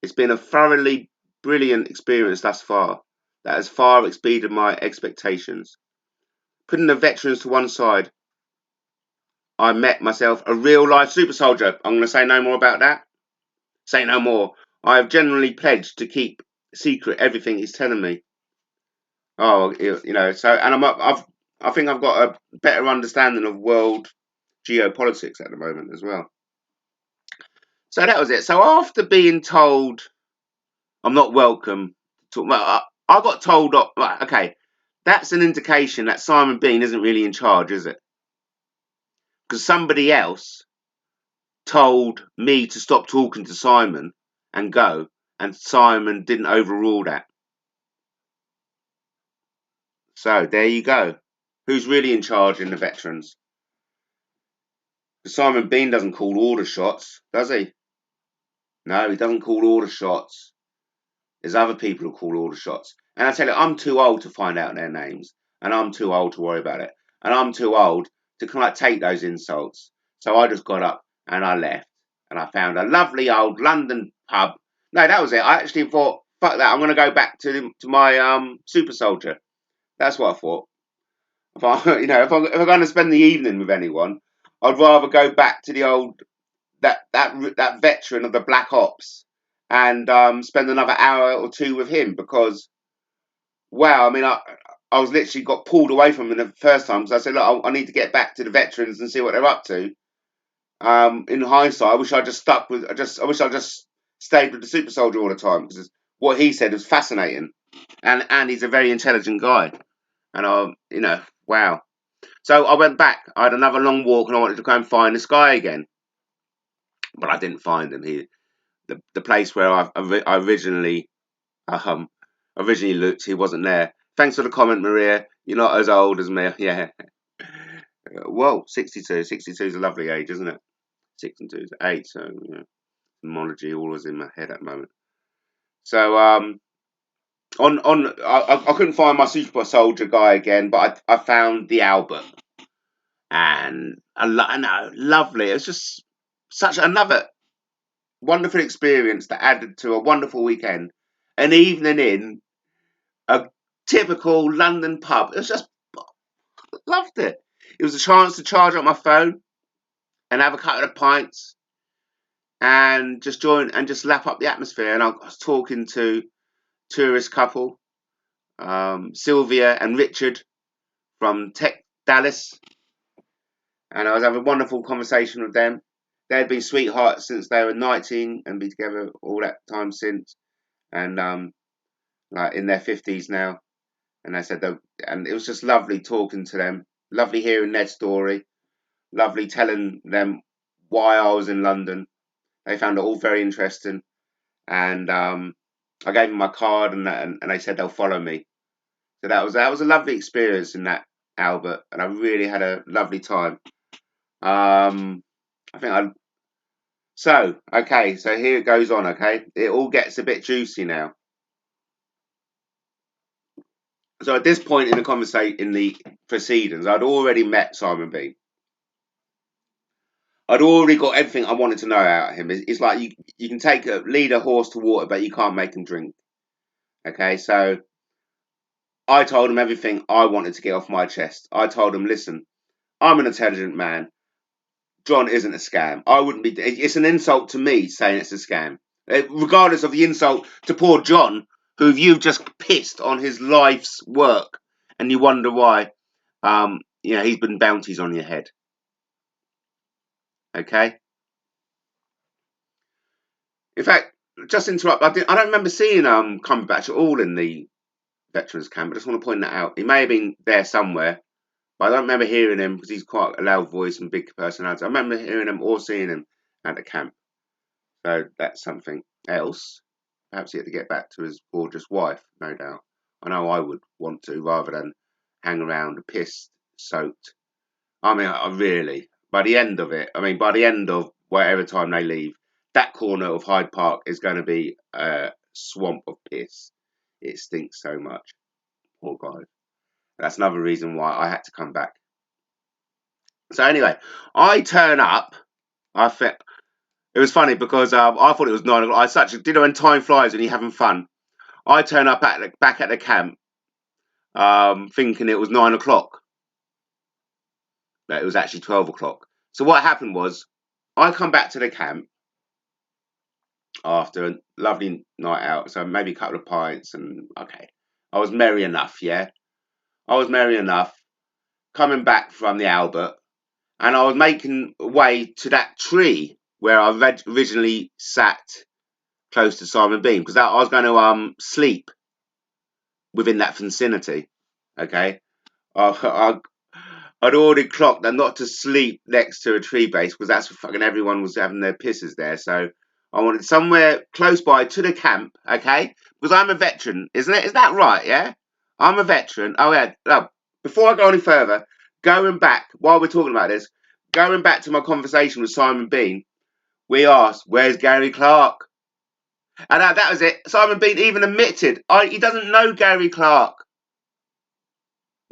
It's been a thoroughly brilliant experience thus far that has far exceeded my expectations. Putting the veterans to one side, I met myself a real life super soldier. I'm going to say no more about that. Say no more. I have generally pledged to keep secret everything he's telling me. Oh, so, and I think I've got a better understanding of world geopolitics at the moment as well. So that was it. So after being told I'm not welcome to talk, well, I got told, okay, that's an indication that Simon Bean isn't really in charge, is it? Because somebody else told me to stop talking to Simon and go, and Simon didn't overrule that. So there you go. Who's really in charge in the veterans? Simon Bean doesn't call all the shots, does he? No, he doesn't call all the shots. There's other people who call all the shots. And I tell you, I'm too old to find out their names. And I'm too old to worry about it. And I'm too old to kind of take those insults. So I just got up and I left. And I found a lovely old London pub. No, that was it. I actually thought, fuck that, I'm going to go back to my super soldier. That's what I thought. If I'm going to spend the evening with anyone, I'd rather go back to the old that veteran of the Black Ops and spend another hour or two with him, because wow, I mean, I was literally got pulled away from him the first time because I said, look, I need to get back to the veterans and see what they're up to. In hindsight, I wish I just stuck with. I wish I just stayed with the super soldier all the time, because what he said was fascinating, and he's a very intelligent guy, and wow. So I went back. I had another long walk, and I wanted to go and find this guy again, but I didn't find him. The place where I originally looked, he wasn't there. Thanks for the comment, Maria. You're not as old as me. Yeah. Whoa, 62. 62 is a lovely age, isn't it? 6 and 2 is 8. So, etymology all was in my head at the moment. So, I couldn't find my super soldier guy again, but I found the Albert, and I know, lovely. It was just such another wonderful experience that added to a wonderful weekend. An evening in a typical London pub. It was just loved it. It was a chance to charge up my phone and have a couple of pints and just join and just lap up the atmosphere. And I was talking to tourist couple, Sylvia and Richard from Tech Dallas, and I was having a wonderful conversation with them. They had been sweethearts since they were 19 and been together all that time since, and like in their 50s now. And they said and it was just lovely talking to them, lovely hearing their story, lovely telling them why I was in London. They found it all very interesting, and I gave them my card, and they said they'll follow me. So that was a lovely experience in that Albert, and I really had a lovely time. I think I so okay. So here it goes on. Okay, it all gets a bit juicy now. So at this point in the conversation, in the proceedings, I'd already met Simon B. I'd already got everything I wanted to know out of him. It's like you can lead a horse to water, but you can't make him drink. Okay, so I told him everything I wanted to get off my chest. I told him, listen, I'm an intelligent man. John isn't a scam. I wouldn't be. It's an insult to me saying it's a scam, regardless of the insult to poor John, who you've just pissed on his life's work, and you wonder why. He's been bounties on your head. Okay. In fact, just interrupt. I don't remember seeing Cumberbatch at all in the veterans camp. I just want to point that out. He may have been there somewhere, but I don't remember hearing him, because he's quite a loud voice and big personality. I remember hearing him or seeing him at the camp. So that's something else. Perhaps he had to get back to his gorgeous wife, no doubt. I know I would want to, rather than hang around pissed, soaked. I mean, really, by the end of it, by the end of whatever time they leave, that corner of Hyde Park is going to be a swamp of piss. It stinks so much. Poor guy. That's another reason why I had to come back. So anyway, I turn up. I fe- It was funny because I thought it was 9 o'clock. When time flies and you're having fun. I turn up back at the camp, thinking it was 9 o'clock. But it was actually 12 o'clock. So what happened was, I come back to the camp after a lovely night out, so maybe a couple of pints, and okay, I was merry enough. Yeah, I was merry enough coming back from the Albert, and I was making way to that tree where I originally sat close to Simon Bean, because I was going to sleep within that vicinity. Okay, I, I'd already clocked that not to sleep next to a tree base, because that's what fucking everyone was having their pisses there. So I wanted somewhere close by to the camp, okay? Because I'm a veteran, isn't it? Is that right? Yeah, I'm a veteran. Oh yeah. No, before I go any further, going back while we're talking about this, going back to my conversation with Simon Bean, we asked, "Where's Gary Clark?" And that was it. Simon Bean even admitted he doesn't know Gary Clark.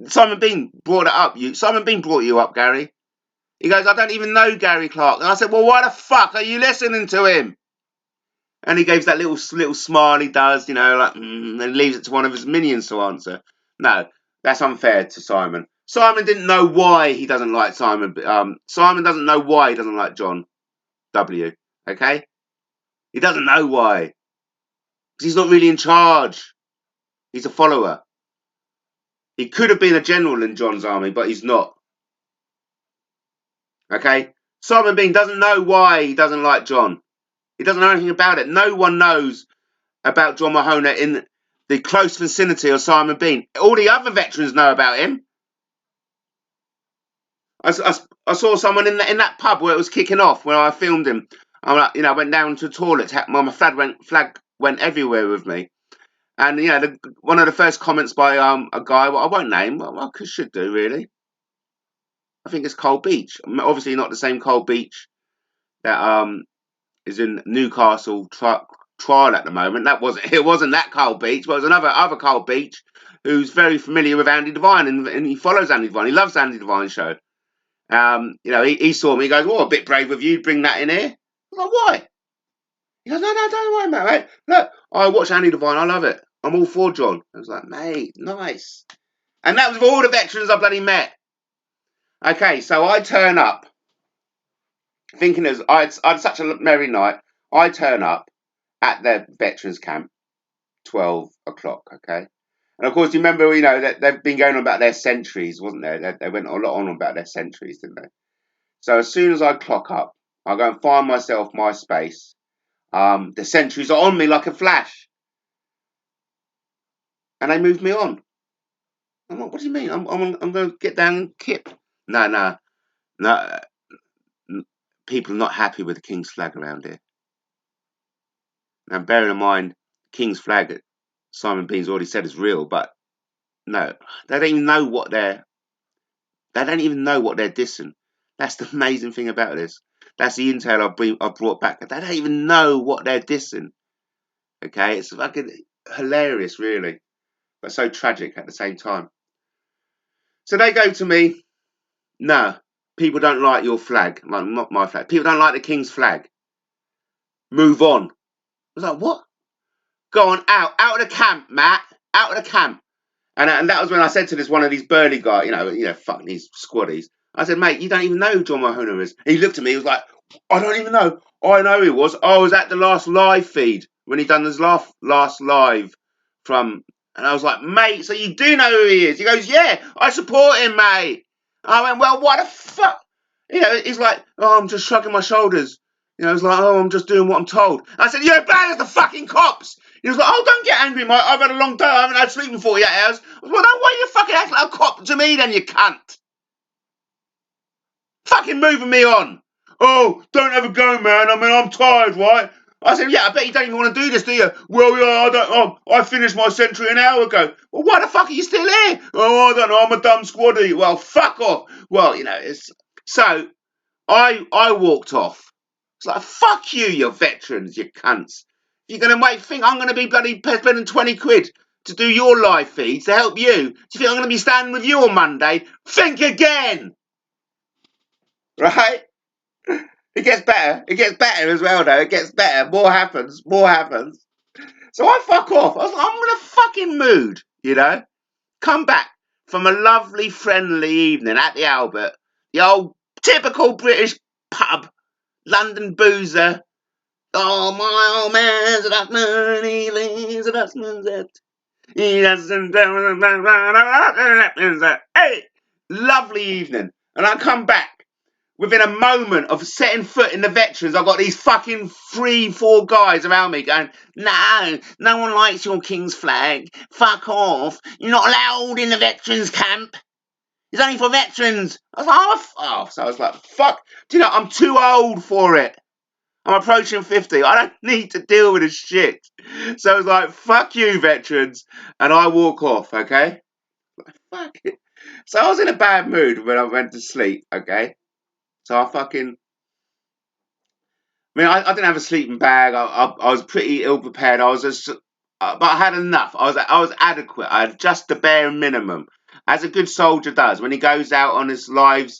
Simon Bean brought it up. Simon Bean brought you up, Gary. He goes, "I don't even know Gary Clark." And I said, "Well, why the fuck are you listening to him?" And he gives that little smile he does, like, and leaves it to one of his minions to answer. No, that's unfair to Simon. Simon didn't know why he doesn't like Simon. Simon doesn't know why he doesn't like John W. Okay? He doesn't know why. Because he's not really in charge. He's a follower. He could have been a general in John's army, but he's not. Okay? Simon Bean doesn't know why he doesn't like John. He doesn't know anything about it. No one knows about John Mahona in the close vicinity of Simon Bean. All the other veterans know about him. I saw someone in that pub where it was kicking off, where I filmed him. I went down to the toilet. My flag went everywhere with me. And one of the first comments by a guy, I won't name, I should do really. I think it's Cole Beach. Obviously not the same Cole Beach that is in Newcastle trial at the moment. It wasn't that Cole Beach, but it was other Cole Beach who's very familiar with Andy Devine, and he follows Andy Devine. He loves Andy Devine's show. He saw me. He goes, "Oh, a bit brave of you, bring that in here." I'm like, "Why?" He goes, "No, don't worry, mate. Look, I watch Andy Devine. I love it. I'm all for John." I was like, "Mate, nice." And that was with all the veterans I bloody met. Okay, so I turn up thinking I had such a merry night. I turn up at the veterans camp 12 o'clock, okay? And of course, you remember, that they've been going on about their centuries, wasn't there? They went a lot on about their centuries, didn't they? So as soon as I clock up, I go and find myself my space. The centuries are on me like a flash, and they move me on. I'm like, "What do you mean? I'm going to get down and kip." No. People are not happy with the King's flag around here. Now, bearing in mind, King's flag, Simon Bean's already said is real, but no, they don't even know what they're dissing. That's the amazing thing about this. That's the intel I brought back. They don't even know what they're dissing. Okay, it's fucking hilarious, really, but so tragic at the same time. So they go to me. No, people don't like your flag. Well, not my flag. People don't like the King's flag. Move on. I was like, what? Go on, out of the camp, Matt. Out of the camp. And that was when I said to one of these burly guys, fuck these squaddies. I said, "Mate, you don't even know who John Mahona is." And he looked at me, he was like, "I don't even know." I know he was. I was at the last live feed when he done his last live from, and I was like, "Mate, so you do know who he is?" He goes, "Yeah, I support him, mate." I went, "Well, what the fuck?" He's like, "Oh, I'm just shrugging my shoulders." It's like, "Oh, I'm just doing what I'm told." I said, "You're bad as the fucking cops." He was like, "Oh, don't get angry, mate. I've had a long day. I haven't had sleep in 48 hours." I was like, "Well, why you fucking act like a cop to me then, you cunt? Fucking moving me on. Oh, don't have a go, man. I mean, I'm tired, right? I said, yeah, I bet you don't even want to do this, do you? Well, yeah, I don't. I finished my century an hour ago. Well, why the fuck are you still here? Oh, I don't know. I'm a dumb squaddy. Well, fuck off. Well, it's so I walked off. It's like, fuck you veterans, you cunts. You're gonna think I'm gonna be bloody spending 20 quid to do your live feeds to help you? Do you think I'm gonna be standing with you on Monday? Think again, right? It gets better. It gets better as well, though. It gets better. More happens. More happens. So I fuck off. I was like, I'm in a fucking mood. Come back from a lovely, friendly evening at the Albert, the old typical British pub, London boozer. Oh, my old man's got money, leaves it up, he doesn't. Hey, lovely evening. And I come back. Within a moment of setting foot in the veterans, I've got these fucking 3-4 guys around me going, no one likes your King's flag. Fuck off. You're not allowed in the veterans camp. It's only for veterans. I was like, oh. So I was like, fuck. Do you know, I'm too old for it. I'm approaching 50. I don't need to deal with this shit. So I was like, fuck you, veterans. And I walk off, okay? Like, fuck it. So I was in a bad mood when I went to sleep, okay? So I didn't have a sleeping bag. I was pretty ill prepared. I was just, but I had enough. I was adequate. I had just the bare minimum, as a good soldier does when he goes out on his live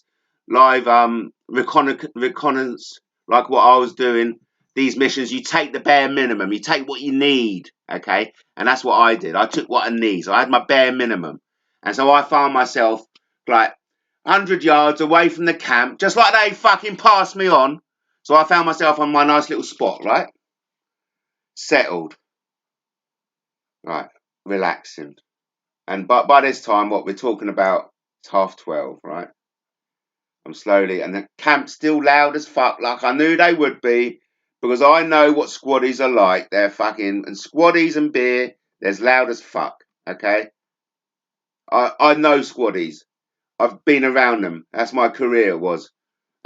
reconnaissance, like what I was doing. These missions, you take the bare minimum. You take what you need, okay? And that's what I did. I took what I need. So I had my bare minimum, and so I found myself like 100 yards away from the camp, just like they fucking passed me on. So I found myself on my nice little spot, right? Settled, right? Relaxing. And by this time, what we're talking about, it's 12:30, right? I'm slowly, and the camp's still loud as fuck, like I knew they would be, because I know what squaddies are like. They're fucking, and squaddies and beer, there's loud as fuck, okay? I know squaddies. I've been around them. That's my career was,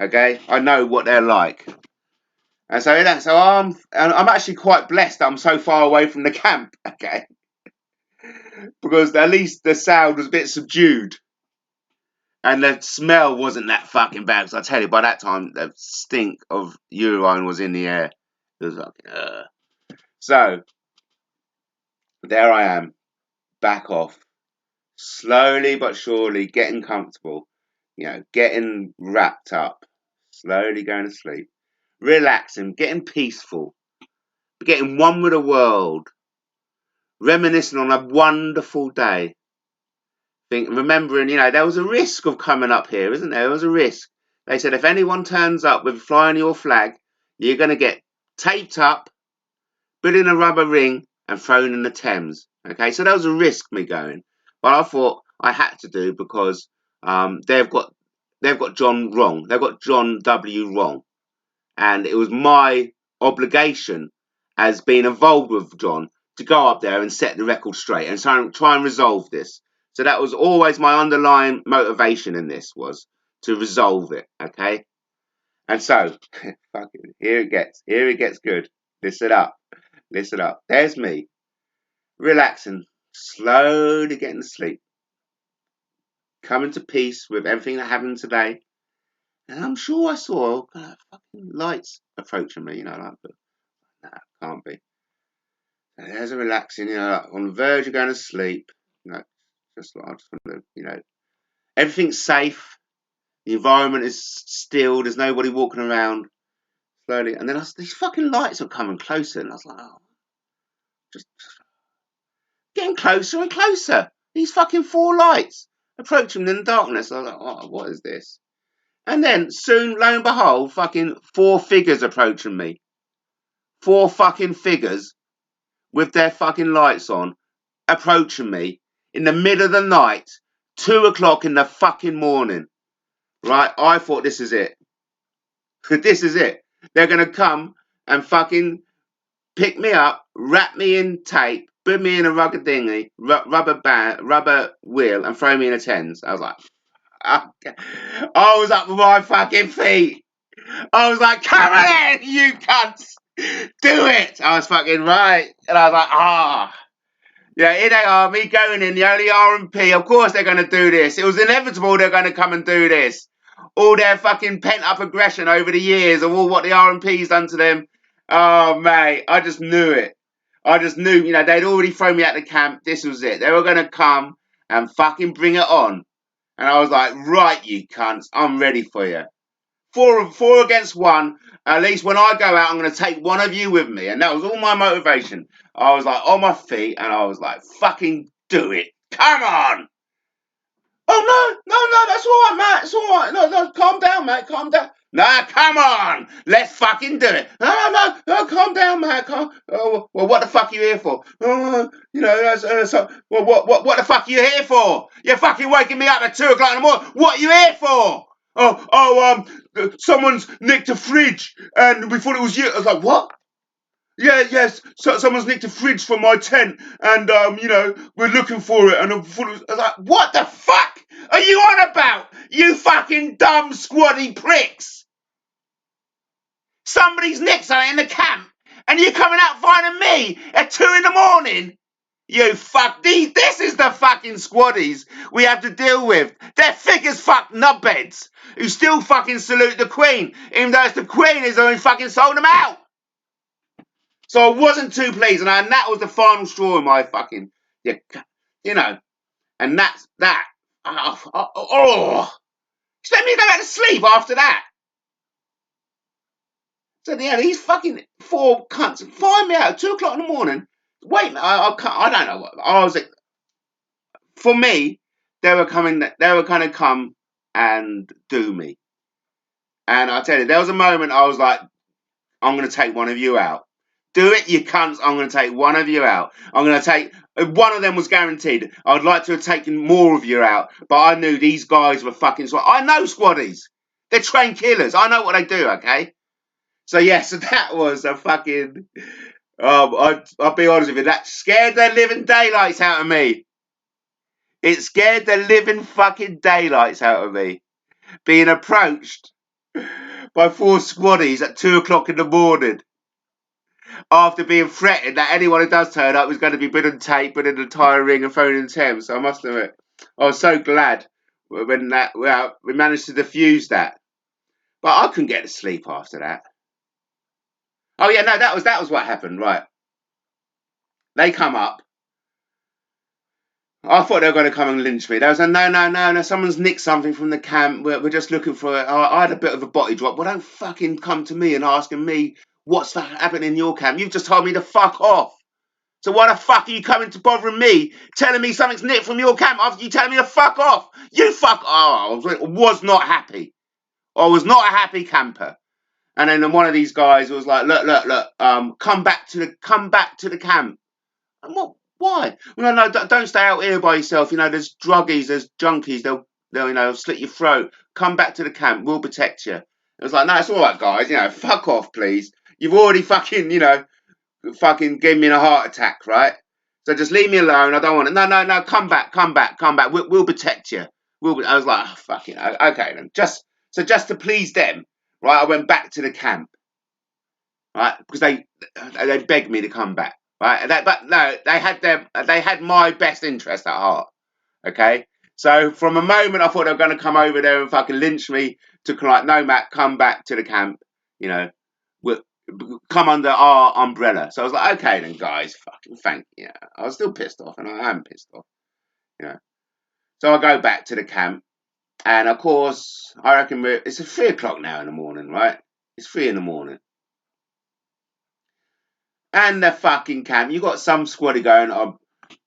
okay? I know what they're like. And so I'm actually quite blessed that I'm so far away from the camp, okay? Because at least the sound was a bit subdued. And the smell wasn't that fucking bad. Because I tell you, by that time, the stink of urine was in the air. It was like, So, there I am, back off. Slowly but surely getting comfortable. Getting wrapped up. Slowly going to sleep. Relaxing, getting peaceful. Getting one with the world. Reminiscing on a wonderful day. Remembering, there was a risk of coming up here, isn't there? There was a risk. They said if anyone turns up with flying your flag, you're going to get taped up, put in a rubber ring, and thrown in the Thames. Okay, so there was a risk me going, but I thought I had to do because they've got John wrong. They've got John W wrong, and it was my obligation as being involved with John to go up there and set the record straight and try and resolve this. So that was always my underlying motivation in this, was to resolve it, okay? And so, fucking, here it gets good. Listen up, listen up. There's me, relaxing, slowly getting to sleep, coming to peace with everything that happened today. And I'm sure I saw fucking lights approaching me, like, but nah, can't be. And there's a relaxing, like on the verge of going to sleep, just like I just want to, everything's safe. The environment is still. There's nobody walking around slowly. And then these fucking lights are coming closer. And I was like, oh, just getting closer and closer. These fucking 4 lights approaching in the darkness. I was like, oh, what is this? And then soon, lo and behold, fucking 4 figures approaching me. 4 fucking figures with their fucking lights on approaching me in the middle of the night, 2 o'clock in the fucking morning. Right? I thought this is it. This is it. They're going to come and fucking pick me up, wrap me in tape, put me in a rubber dinghy, rubber wheel, and throw me in a Thames. I was like, I was up with my fucking feet. I was like, come on in, you cunts. Do it. I was fucking right. And I was like, ah. Yeah, here they are, me going in, the only R&P. Of course they're going to do this. It was inevitable they're going to come and do this. All their fucking pent-up aggression over the years of all what the R&P's done to them. Oh, mate, I just knew it. I just knew, they'd already thrown me out the camp. This was it. They were going to come and fucking bring it on. And I was like, right, you cunts, I'm ready for you. Four against one. At least when I go out, I'm going to take one of you with me. And that was all my motivation. I was like on my feet and I was like, fucking do it. Come on. Oh, no, that's all right, Matt. It's all right. No, calm down, Matt. Calm down. Nah, come on. Let's fucking do it. No, calm down, Matt. Oh, well, what the fuck are you here for? Well, what the fuck are you here for? You're fucking waking me up at 2 o'clock in the morning. What are you here for? Someone's nicked a fridge and we thought it was you. I was like, what? Yeah, yes. So someone's nicked a fridge from my tent, and we're looking for it. And I was like, what the fuck are you on about? You fucking dumb squaddy pricks! Somebody's nicked something in the camp, and you're coming out finding me at 2 in the morning. You fuck these. This is the fucking squaddies we have to deal with. They're thick as fuck knobheads who still fucking salute the Queen, even though it's the Queen who fucking sold them out. So I wasn't too pleased, and that was the final straw in my fucking, and that's that. Expect me to go back to sleep after that. So these fucking 4 cunts find me out at 2 o'clock in the morning. Wait, I don't know what I was. For me, they were going to come and do me. And I tell you, there was a moment I was like, I'm going to take one of you out. Do it, you cunts. I'm going to take one of you out. I'm going to take... One of them was guaranteed. I'd like to have taken more of you out, but I knew these guys were fucking... I know squaddies. They're trained killers. I know what they do, okay? So, so that was a fucking... I'll be honest with you. That scared the living daylights out of me. It scared the living fucking daylights out of me. Being approached by 4 squaddies at 2 o'clock in the morning, after being threatened that anyone who does turn up is going to be put on tape, put in the tyre ring and thrown in Thames. So I must admit, I was so glad when we managed to defuse that. But I couldn't get to sleep after that. Oh yeah, no, that was what happened, right? They come up. I thought they were going to come and lynch me. They was like, no, someone's nicked something from the camp. We're just looking for it. I had a bit of a body drop. Well, don't fucking come to me and asking me what's happening in your camp. You've just told me to fuck off. So why the fuck are you coming to bothering me, telling me something's nicked from your camp after you telling me to fuck off? You fuck... Oh, I was not happy. I was not a happy camper. And then one of these guys was like, look, come back to the camp. And what? Why? No, don't stay out here by yourself. There's druggies, there's junkies. They'll slit your throat. Come back to the camp. We'll protect you. It was like, no, it's all right, guys. Fuck off, please. You've already fucking gave me a heart attack, right? So just leave me alone. I don't want it. No. Come back. We'll protect you. I was like, oh, fucking okay then. Just to please them, right? I went back to the camp, right? Because they begged me to come back. Right, but no, they had my best interest at heart. Okay, so from a moment I thought they were going to come over there and fucking lynch me, to like, no, Matt, come back to the camp. We'll come under our umbrella. So I was like, okay then, guys, fucking thank you. I was still pissed off, and I am pissed off. So I go back to the camp, and of course I reckon it's 3 o'clock now in the morning, right? It's 3 in the morning. And the fucking camp, you got some squaddy going,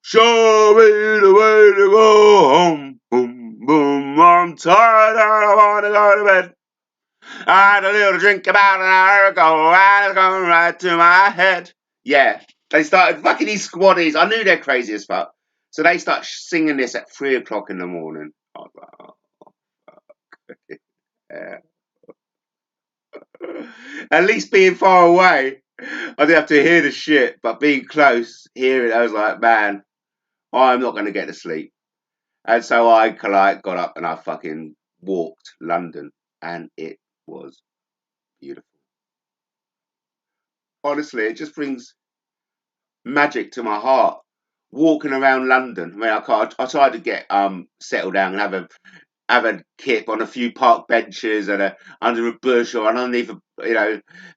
show me the way to go home. Boom, boom, I'm tired and I want to go to bed. I had a little drink about an hour ago and it's going right to my head. Yeah, they started fucking these squaddies. I knew they're crazy as fuck. So they start singing this at 3 o'clock in the morning. I was like, oh, fuck. Yeah. At least being far away, I didn't have to hear the shit, but being close, hearing it, I was like, man, I'm not going to get to sleep. And so I got up and I fucking walked London, and it was beautiful. Honestly, it just brings magic to my heart. Walking around London, I mean, I tried to get settle down and have a kip on a few park benches and under a bush or underneath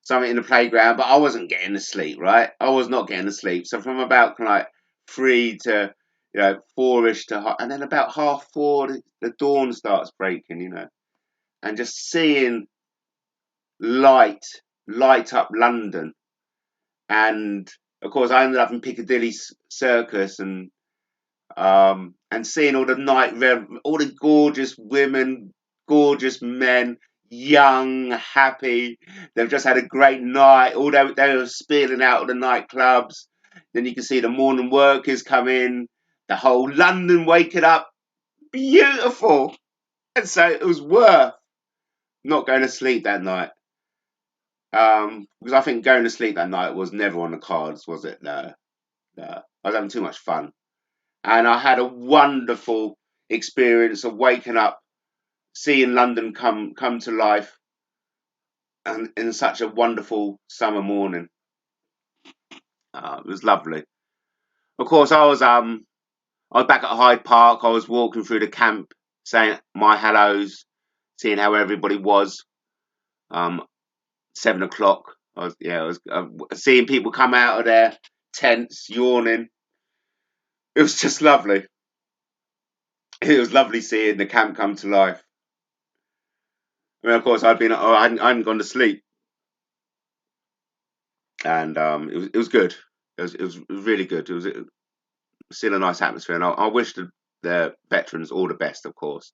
something in the playground, but I wasn't getting to sleep. Right, I was not getting to sleep. So from about like 3 to 4ish and then about 4:30, the dawn starts breaking. And just seeing light light up London. And of course, I ended up in Piccadilly Circus and seeing all the all the gorgeous women, gorgeous men, young, happy. They've just had a great night. Although they were spilling out of the nightclubs, then you can see the morning workers come in. The whole London waking up, beautiful. And so it was worth not going to sleep that night. Because I think going to sleep that night was never on the cards, was it? No, no. I was having too much fun. And I had a wonderful experience of waking up, seeing London come to life, and in such a wonderful summer morning. It was lovely. Of course, I was back at Hyde Park. I was walking through the camp, saying my hellos, seeing how everybody was. 7 o'clock. I was seeing people come out of their tents, yawning. It was just lovely. It was lovely seeing the camp come to life. I mean, of course, I hadn't gone to sleep, and it was good. It was really good. It was still a nice atmosphere, and I wish the veterans all the best, of course.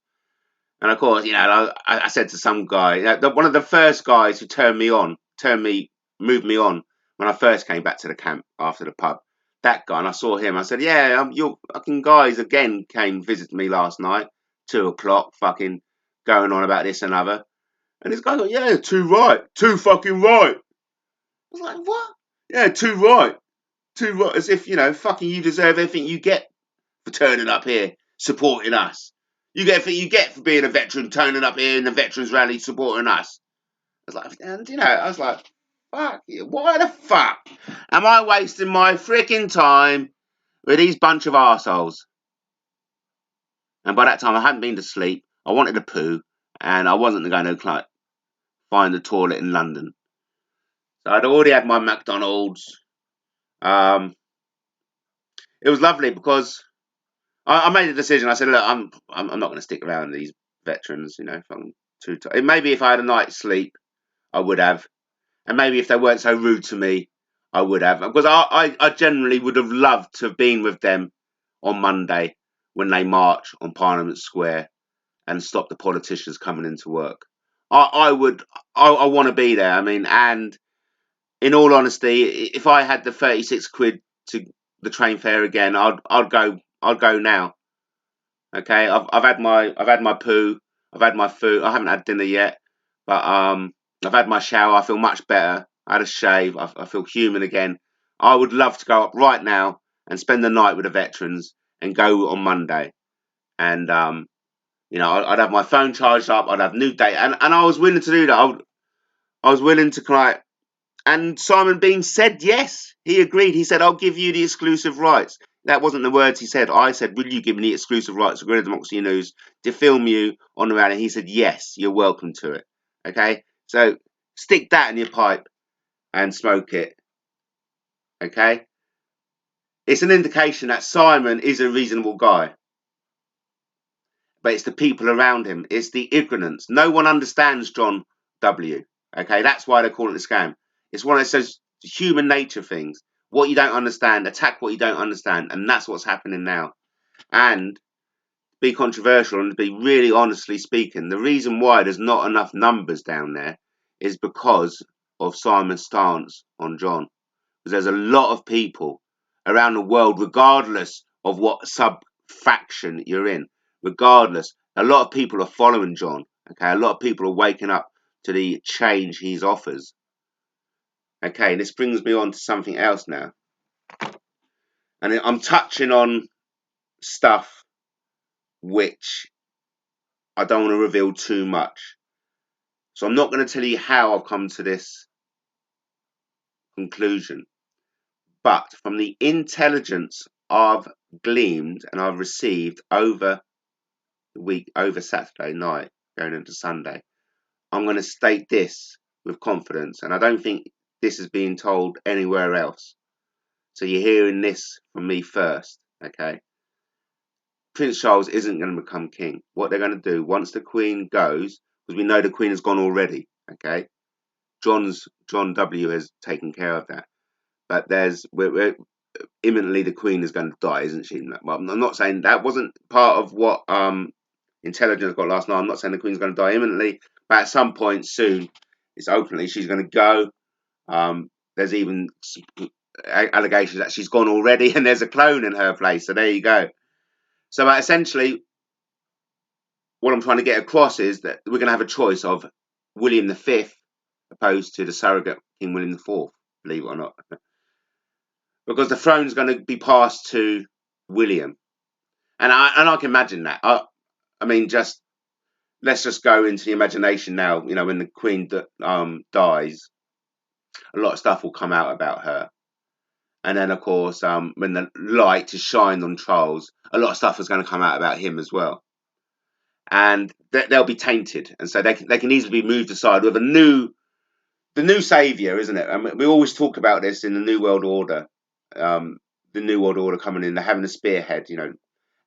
And of course, I said to some guy, one of the first guys who moved me on when I first came back to the camp after the pub. That guy, and I saw him. I said, "Yeah, your fucking guys again came visit me last night, 2 o'clock, fucking going on about this and other." And this guy goes, "Yeah, too right, too fucking right." I was like, "What?" "Yeah, too right, too right." As if fucking you deserve everything you get for turning up here, supporting us. You get what you get for being a veteran, turning up here in the veterans rally, supporting us. I was like, and I was like, fuck you. Why the fuck am I wasting my freaking time with these bunch of arseholes? And by that time, I hadn't been to sleep. I wanted a poo, and I wasn't going to find the toilet in London. So I'd already had my McDonald's. Um, it was lovely because I made a decision. I said, look, I'm not going to stick around with these veterans. If I'm too tired. Maybe if I had a night's sleep, I would have, and maybe if they weren't so rude to me, I would have. Because I generally would have loved to have been with them on Monday when they march on Parliament Square and stop the politicians coming into work. I would. I want to be there. I mean, and in all honesty, if I had the 36 quid to the train fare again, I'd go. I'd go now. Okay, I've had my poo, I've had my food. I haven't had dinner yet, but I've had my shower. I feel much better. I had a shave. I feel human again. I would love to go up right now and spend the night with the veterans and go on Monday. And I'd have my phone charged up. I'd have new data, and I was willing to do that. I was willing to and Simon Bean said yes. He agreed. He said, I'll give you the exclusive rights. That wasn't the words he said. I said, will you give me the exclusive rights to Guerrilla Democracy News to film you on the rally? He said, yes, you're welcome to it. Okay? So stick that in your pipe and smoke it. Okay? It's an indication that Simon is a reasonable guy. But it's the people around him. It's the ignorance. No one understands John W. Okay? That's why they call it a scam. It's one of those human nature things. What you don't understand, attack what you don't understand, and that's what's happening now. And be controversial and be really honestly speaking, the reason why there's not enough numbers down there is because of Simon's stance on John. Because there's a lot of people around the world, regardless of what sub faction you're in, regardless, a lot of people are following John. Okay, a lot of people are waking up to the change he offers. Okay, this brings me on to something else now. And I'm touching on stuff which I don't want to reveal too much. So I'm not going to tell you how I've come to this conclusion, but from the intelligence I've gleaned and I've received over the week, over Saturday night, going into Sunday, I'm going to state this with confidence, and I don't think this is being told anywhere else. So you're hearing this from me first, okay? Prince Charles isn't going to become king. What they're going to do once the Queen goes, because we know the Queen has gone already, okay? John W has taken care of that, but we're imminently the Queen is going to die, isn't she? Well, I'm not saying that wasn't part of what intelligence got last night. I'm not saying the Queen's going to die imminently, but at some point soon, it's openly she's going to go. There's even allegations that she's gone already, and there's a clone in her place. So there you go. So essentially, what I'm trying to get across is that we're going to have a choice of William V opposed to the surrogate King William IV, believe it or not, because the throne's going to be passed to William, and I can imagine that. I mean, just let's just go into the imagination now. You know, when the Queen dies, a lot of stuff will come out about her. And then, of course, when the light is shined on Charles, a lot of stuff is going to come out about him as well. And they'll be tainted. And so they can easily be moved aside with the new saviour, isn't it? And we always talk about this in the New World Order, the New World Order coming in, they're having a spearhead, you know.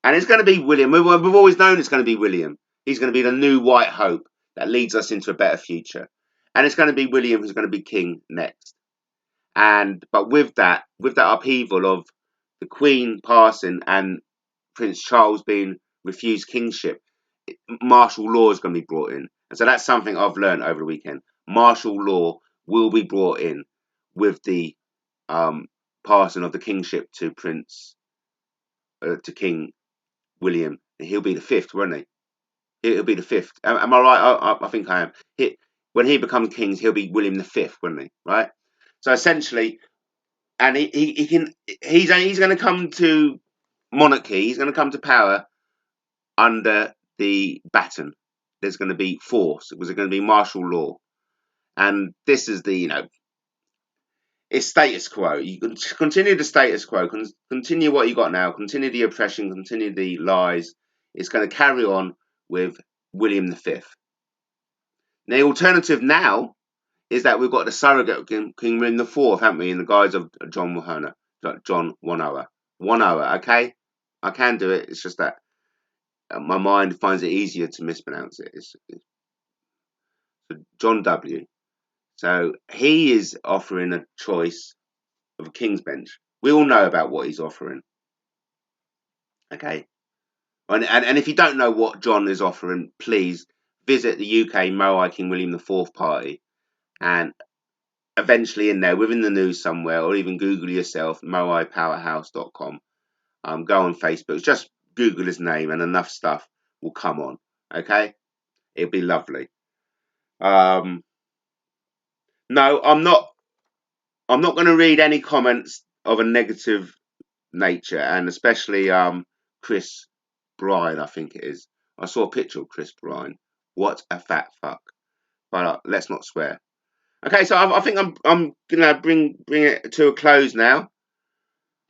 And it's going to be William. We've always known it's going to be William. He's going to be the new white hope that leads us into a better future. And it's going to be William who's going to be king next. But with that upheaval of the Queen passing and Prince Charles being refused kingship, martial law is going to be brought in. And so that's something I've learned over the weekend. Martial law will be brought in with the passing of the kingship to King William. He'll be the fifth, won't he? He'll be the fifth. Am I right? I think I am. When he becomes king, he'll be William the Fifth, won't he? Right. So essentially, and he's going to come to monarchy. He's going to come to power under the baton. There's going to be force. It was going to be martial law, and this is it's status quo. You can continue the status quo. Continue what you got now. Continue the oppression. Continue the lies. It's going to carry on with William V. The alternative now is that we've got the surrogate King William IV, haven't we, in the guise of John One-Hour. 1 hour, okay? I can do it. It's just that my mind finds it easier to mispronounce it. It's John W. So he is offering a choice of a King's Bench. We all know about what he's offering, okay? And if you don't know what John is offering, please visit the UK Moai King William IV party, and eventually in there, within the news somewhere, or even Google yourself, moaipowerhouse.com. Go on Facebook, just Google his name, and enough stuff will come on. Okay, it'll be lovely. No, I'm not. I'm not going to read any comments of a negative nature, and especially Chris Bryan, I think it is. I saw a picture of Chris Bryan. What a fat fuck! But let's not swear. Okay, so I think I'm gonna bring it to a close now.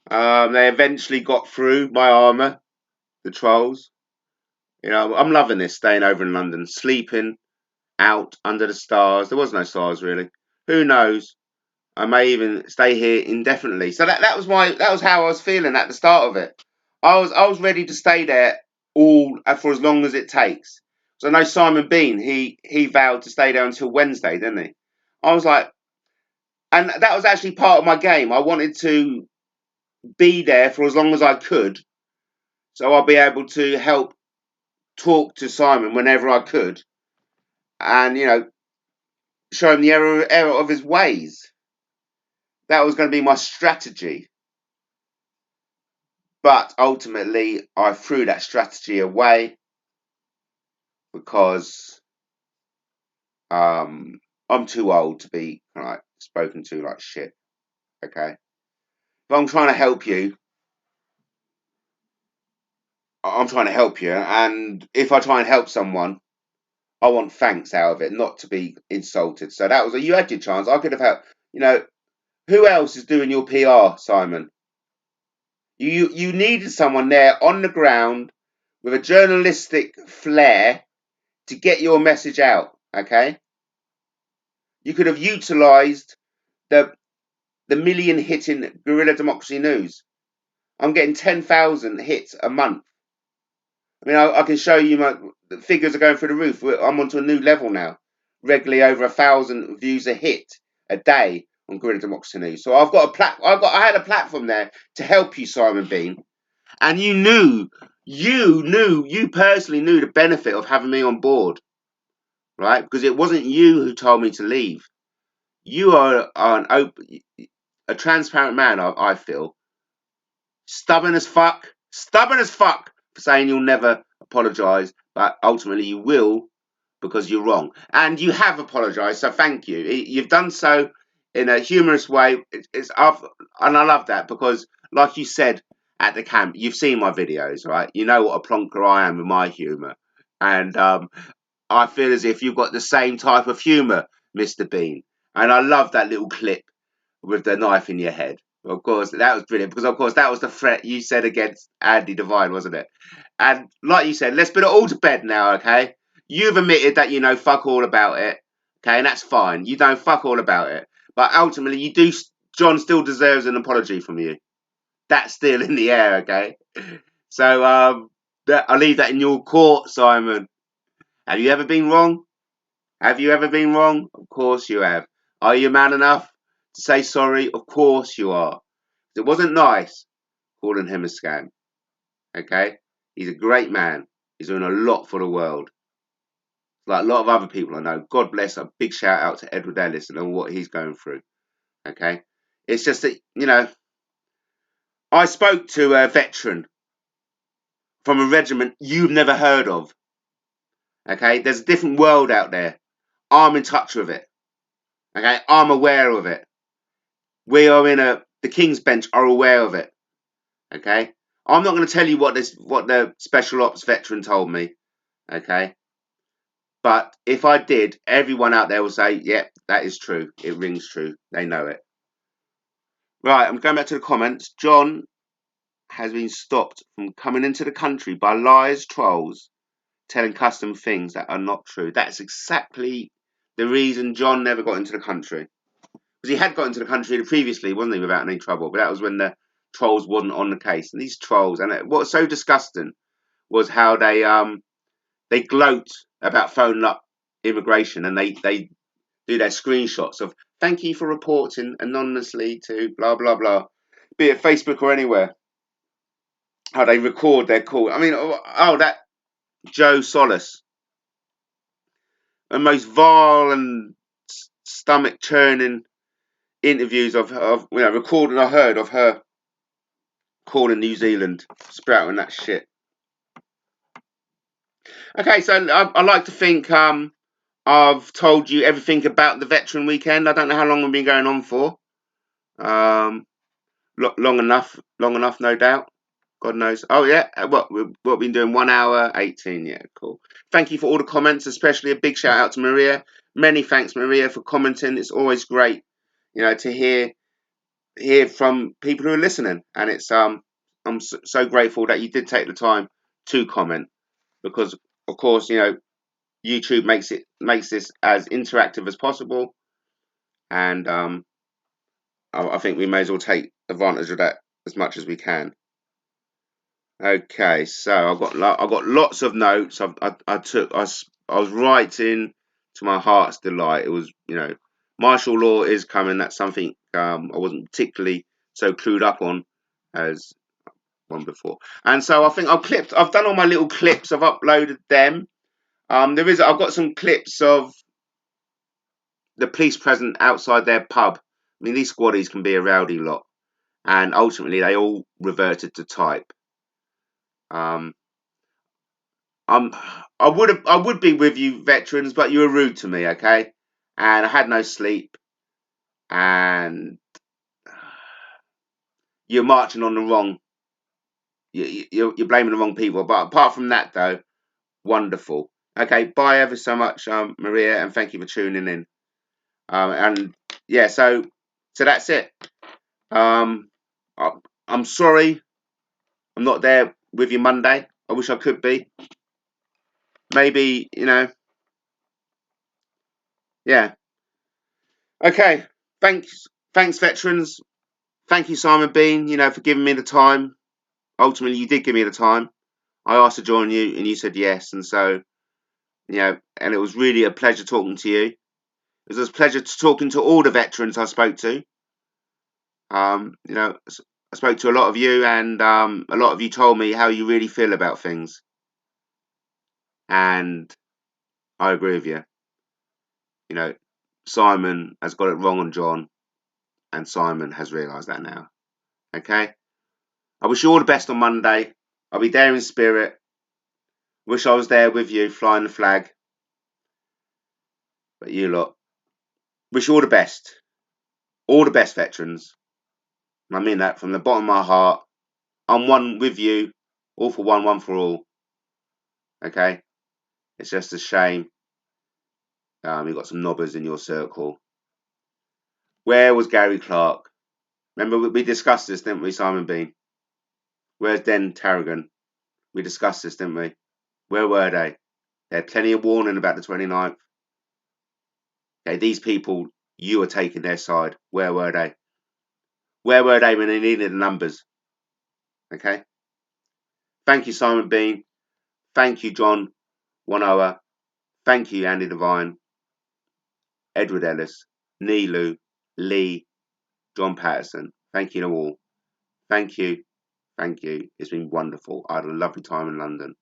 They eventually got through my armour, the trolls. You know, I'm loving this, staying over in London, sleeping out under the stars. There was no stars really. Who knows? I may even stay here indefinitely. So that was how I was feeling at the start of it. I was ready to stay there all for as long as it takes. So I know Simon Bean, he vowed to stay there until Wednesday, didn't he? I was like, and that was actually part of my game. I wanted to be there for as long as I could, so I'll be able to help talk to Simon whenever I could, and show him the error of his ways. That was going to be my strategy, but ultimately I threw that strategy away because I'm too old to be spoken to like shit. Okay, if I'm trying to help you, I'm trying to help you, and if I try and help someone, I want thanks out of it, not to be insulted. So that was you had your chance. I could have had, you know, who else is doing your PR, Simon? You needed someone there on the ground with a journalistic flair to get your message out. Okay, you could have utilised the million hitting Guerrilla Democracy News. I'm getting 10,000 hits a month. I mean, I can show you the figures are going through the roof. I'm onto a new level now. Regularly over 1,000 views a hit a day on Guerrilla Democracy News. So I've got I had a platform there to help you, Simon Bean, and you personally knew the benefit of having me on board, right? Because it wasn't you who told me to leave. You are a transparent man. I feel stubborn as fuck for saying you'll never apologise, but ultimately you will because you're wrong, and you have apologised. So thank you. You've done so in a humorous way. And I love that because, like you said at the camp, you've seen my videos, right? You know what a plonker I am with my humour, and I feel as if you've got the same type of humour, Mr. Bean. And I love that little clip with the knife in your head. Of course, that was brilliant because, of course, that was the threat you said against Andy Devine, wasn't it? And like you said, let's put it all to bed now, okay? You've admitted that you know fuck all about it, okay? And that's fine. You know fuck all about it. But ultimately, you do. John still deserves an apology from you. That's still in the air, okay? So I'll leave that in your court, Simon. Have you ever been wrong? Have you ever been wrong? Of course you have. Are you man enough to say sorry? Of course you are. It wasn't nice calling him a scam. Okay? He's a great man. He's doing a lot for the world. Like a lot of other people I know. God bless. A big shout out to Edward Ellis and what he's going through. Okay? It's just that, you know, I spoke to a veteran from a regiment you've never heard of. Okay? There's a different world out there. I'm in touch with it. Okay? I'm aware of it. We are the King's Bench are aware of it. Okay? I'm not going to tell you what the special ops veteran told me. Okay? But if I did, everyone out there will say, yep, that is true. It rings true. They know it. Right, I'm going back to the comments. John has been stopped from coming into the country by liars, trolls, telling custom things that are not true. That's exactly the reason John never got into the country. Because he had got into the country previously, wasn't he, without any trouble. But that was when the trolls wasn't on the case. And these trolls, and what's so disgusting was how they gloat about phoning up immigration, and they do their screenshots of thank you for reporting anonymously to blah blah blah, be it Facebook or anywhere. How they record their call. I mean, that Joe Solace, the most vile and stomach churning interviews of recording I heard of her calling New Zealand, sprouting that shit. Okay, so I like to think I've told you everything about the Veteran Weekend. I don't know how long we've been going on for. Long enough, no doubt. God knows. Oh yeah, what we've been doing 1 hour 18. Yeah, cool. Thank you for all the comments, especially a big shout out to Maria. Many thanks, Maria, for commenting. It's always great, to hear from people who are listening, and it's I'm so grateful that you did take the time to comment because, of course, YouTube makes this as interactive as possible, and I think we may as well take advantage of that as much as we can. Okay, so I've got lots of notes. I was writing to my heart's delight. It was martial law is coming. That's something I wasn't particularly so clued up on as one before. And so I think I've done all my little clips. I've uploaded them. I've got some clips of the police present outside their pub. I mean, these squaddies can be a rowdy lot, and ultimately they all reverted to type. Um, I would be with you, veterans, but you were rude to me, okay? And I had no sleep, and you're marching on the wrong. You're blaming the wrong people. But apart from that, though, wonderful. Okay, bye ever so much, Maria, and thank you for tuning in. And yeah, so that's it. Um, I, I'm sorry I'm not there with you Monday. I wish I could be. Maybe, yeah. Okay. Thanks, veterans. Thank you, Simon Bean, for giving me the time. Ultimately, you did give me the time. I asked to join you, and you said yes. And so, and it was really a pleasure talking to you. It was a pleasure talking to all the veterans I spoke to. I spoke to a lot of you, and a lot of you told me how you really feel about things. And I agree with you. Simon has got it wrong on John, and Simon has realised that now. Okay? I wish you all the best on Monday. I'll be there in spirit. Wish I was there with you, flying the flag. But you lot, wish you all the best. All the best, veterans. And I mean that from the bottom of my heart. I'm one with you. All for one, one for all. Okay? It's just a shame. You've got some knobbers in your circle. Where was Gary Clark? Remember, we discussed this, didn't we, Simon Bean? Where's Den Tarragon? We discussed this, didn't we? Where were they? They had plenty of warning about the 29th. Okay, these people, you are taking their side. Where were they? Where were they when they needed the numbers? Okay. Thank you, Simon Bean. Thank you, John Wanoa. Thank you, Andy Devine, Edward Ellis, Nilu, Lee, John Patterson. Thank you to all. Thank you. Thank you. It's been wonderful. I had a lovely time in London.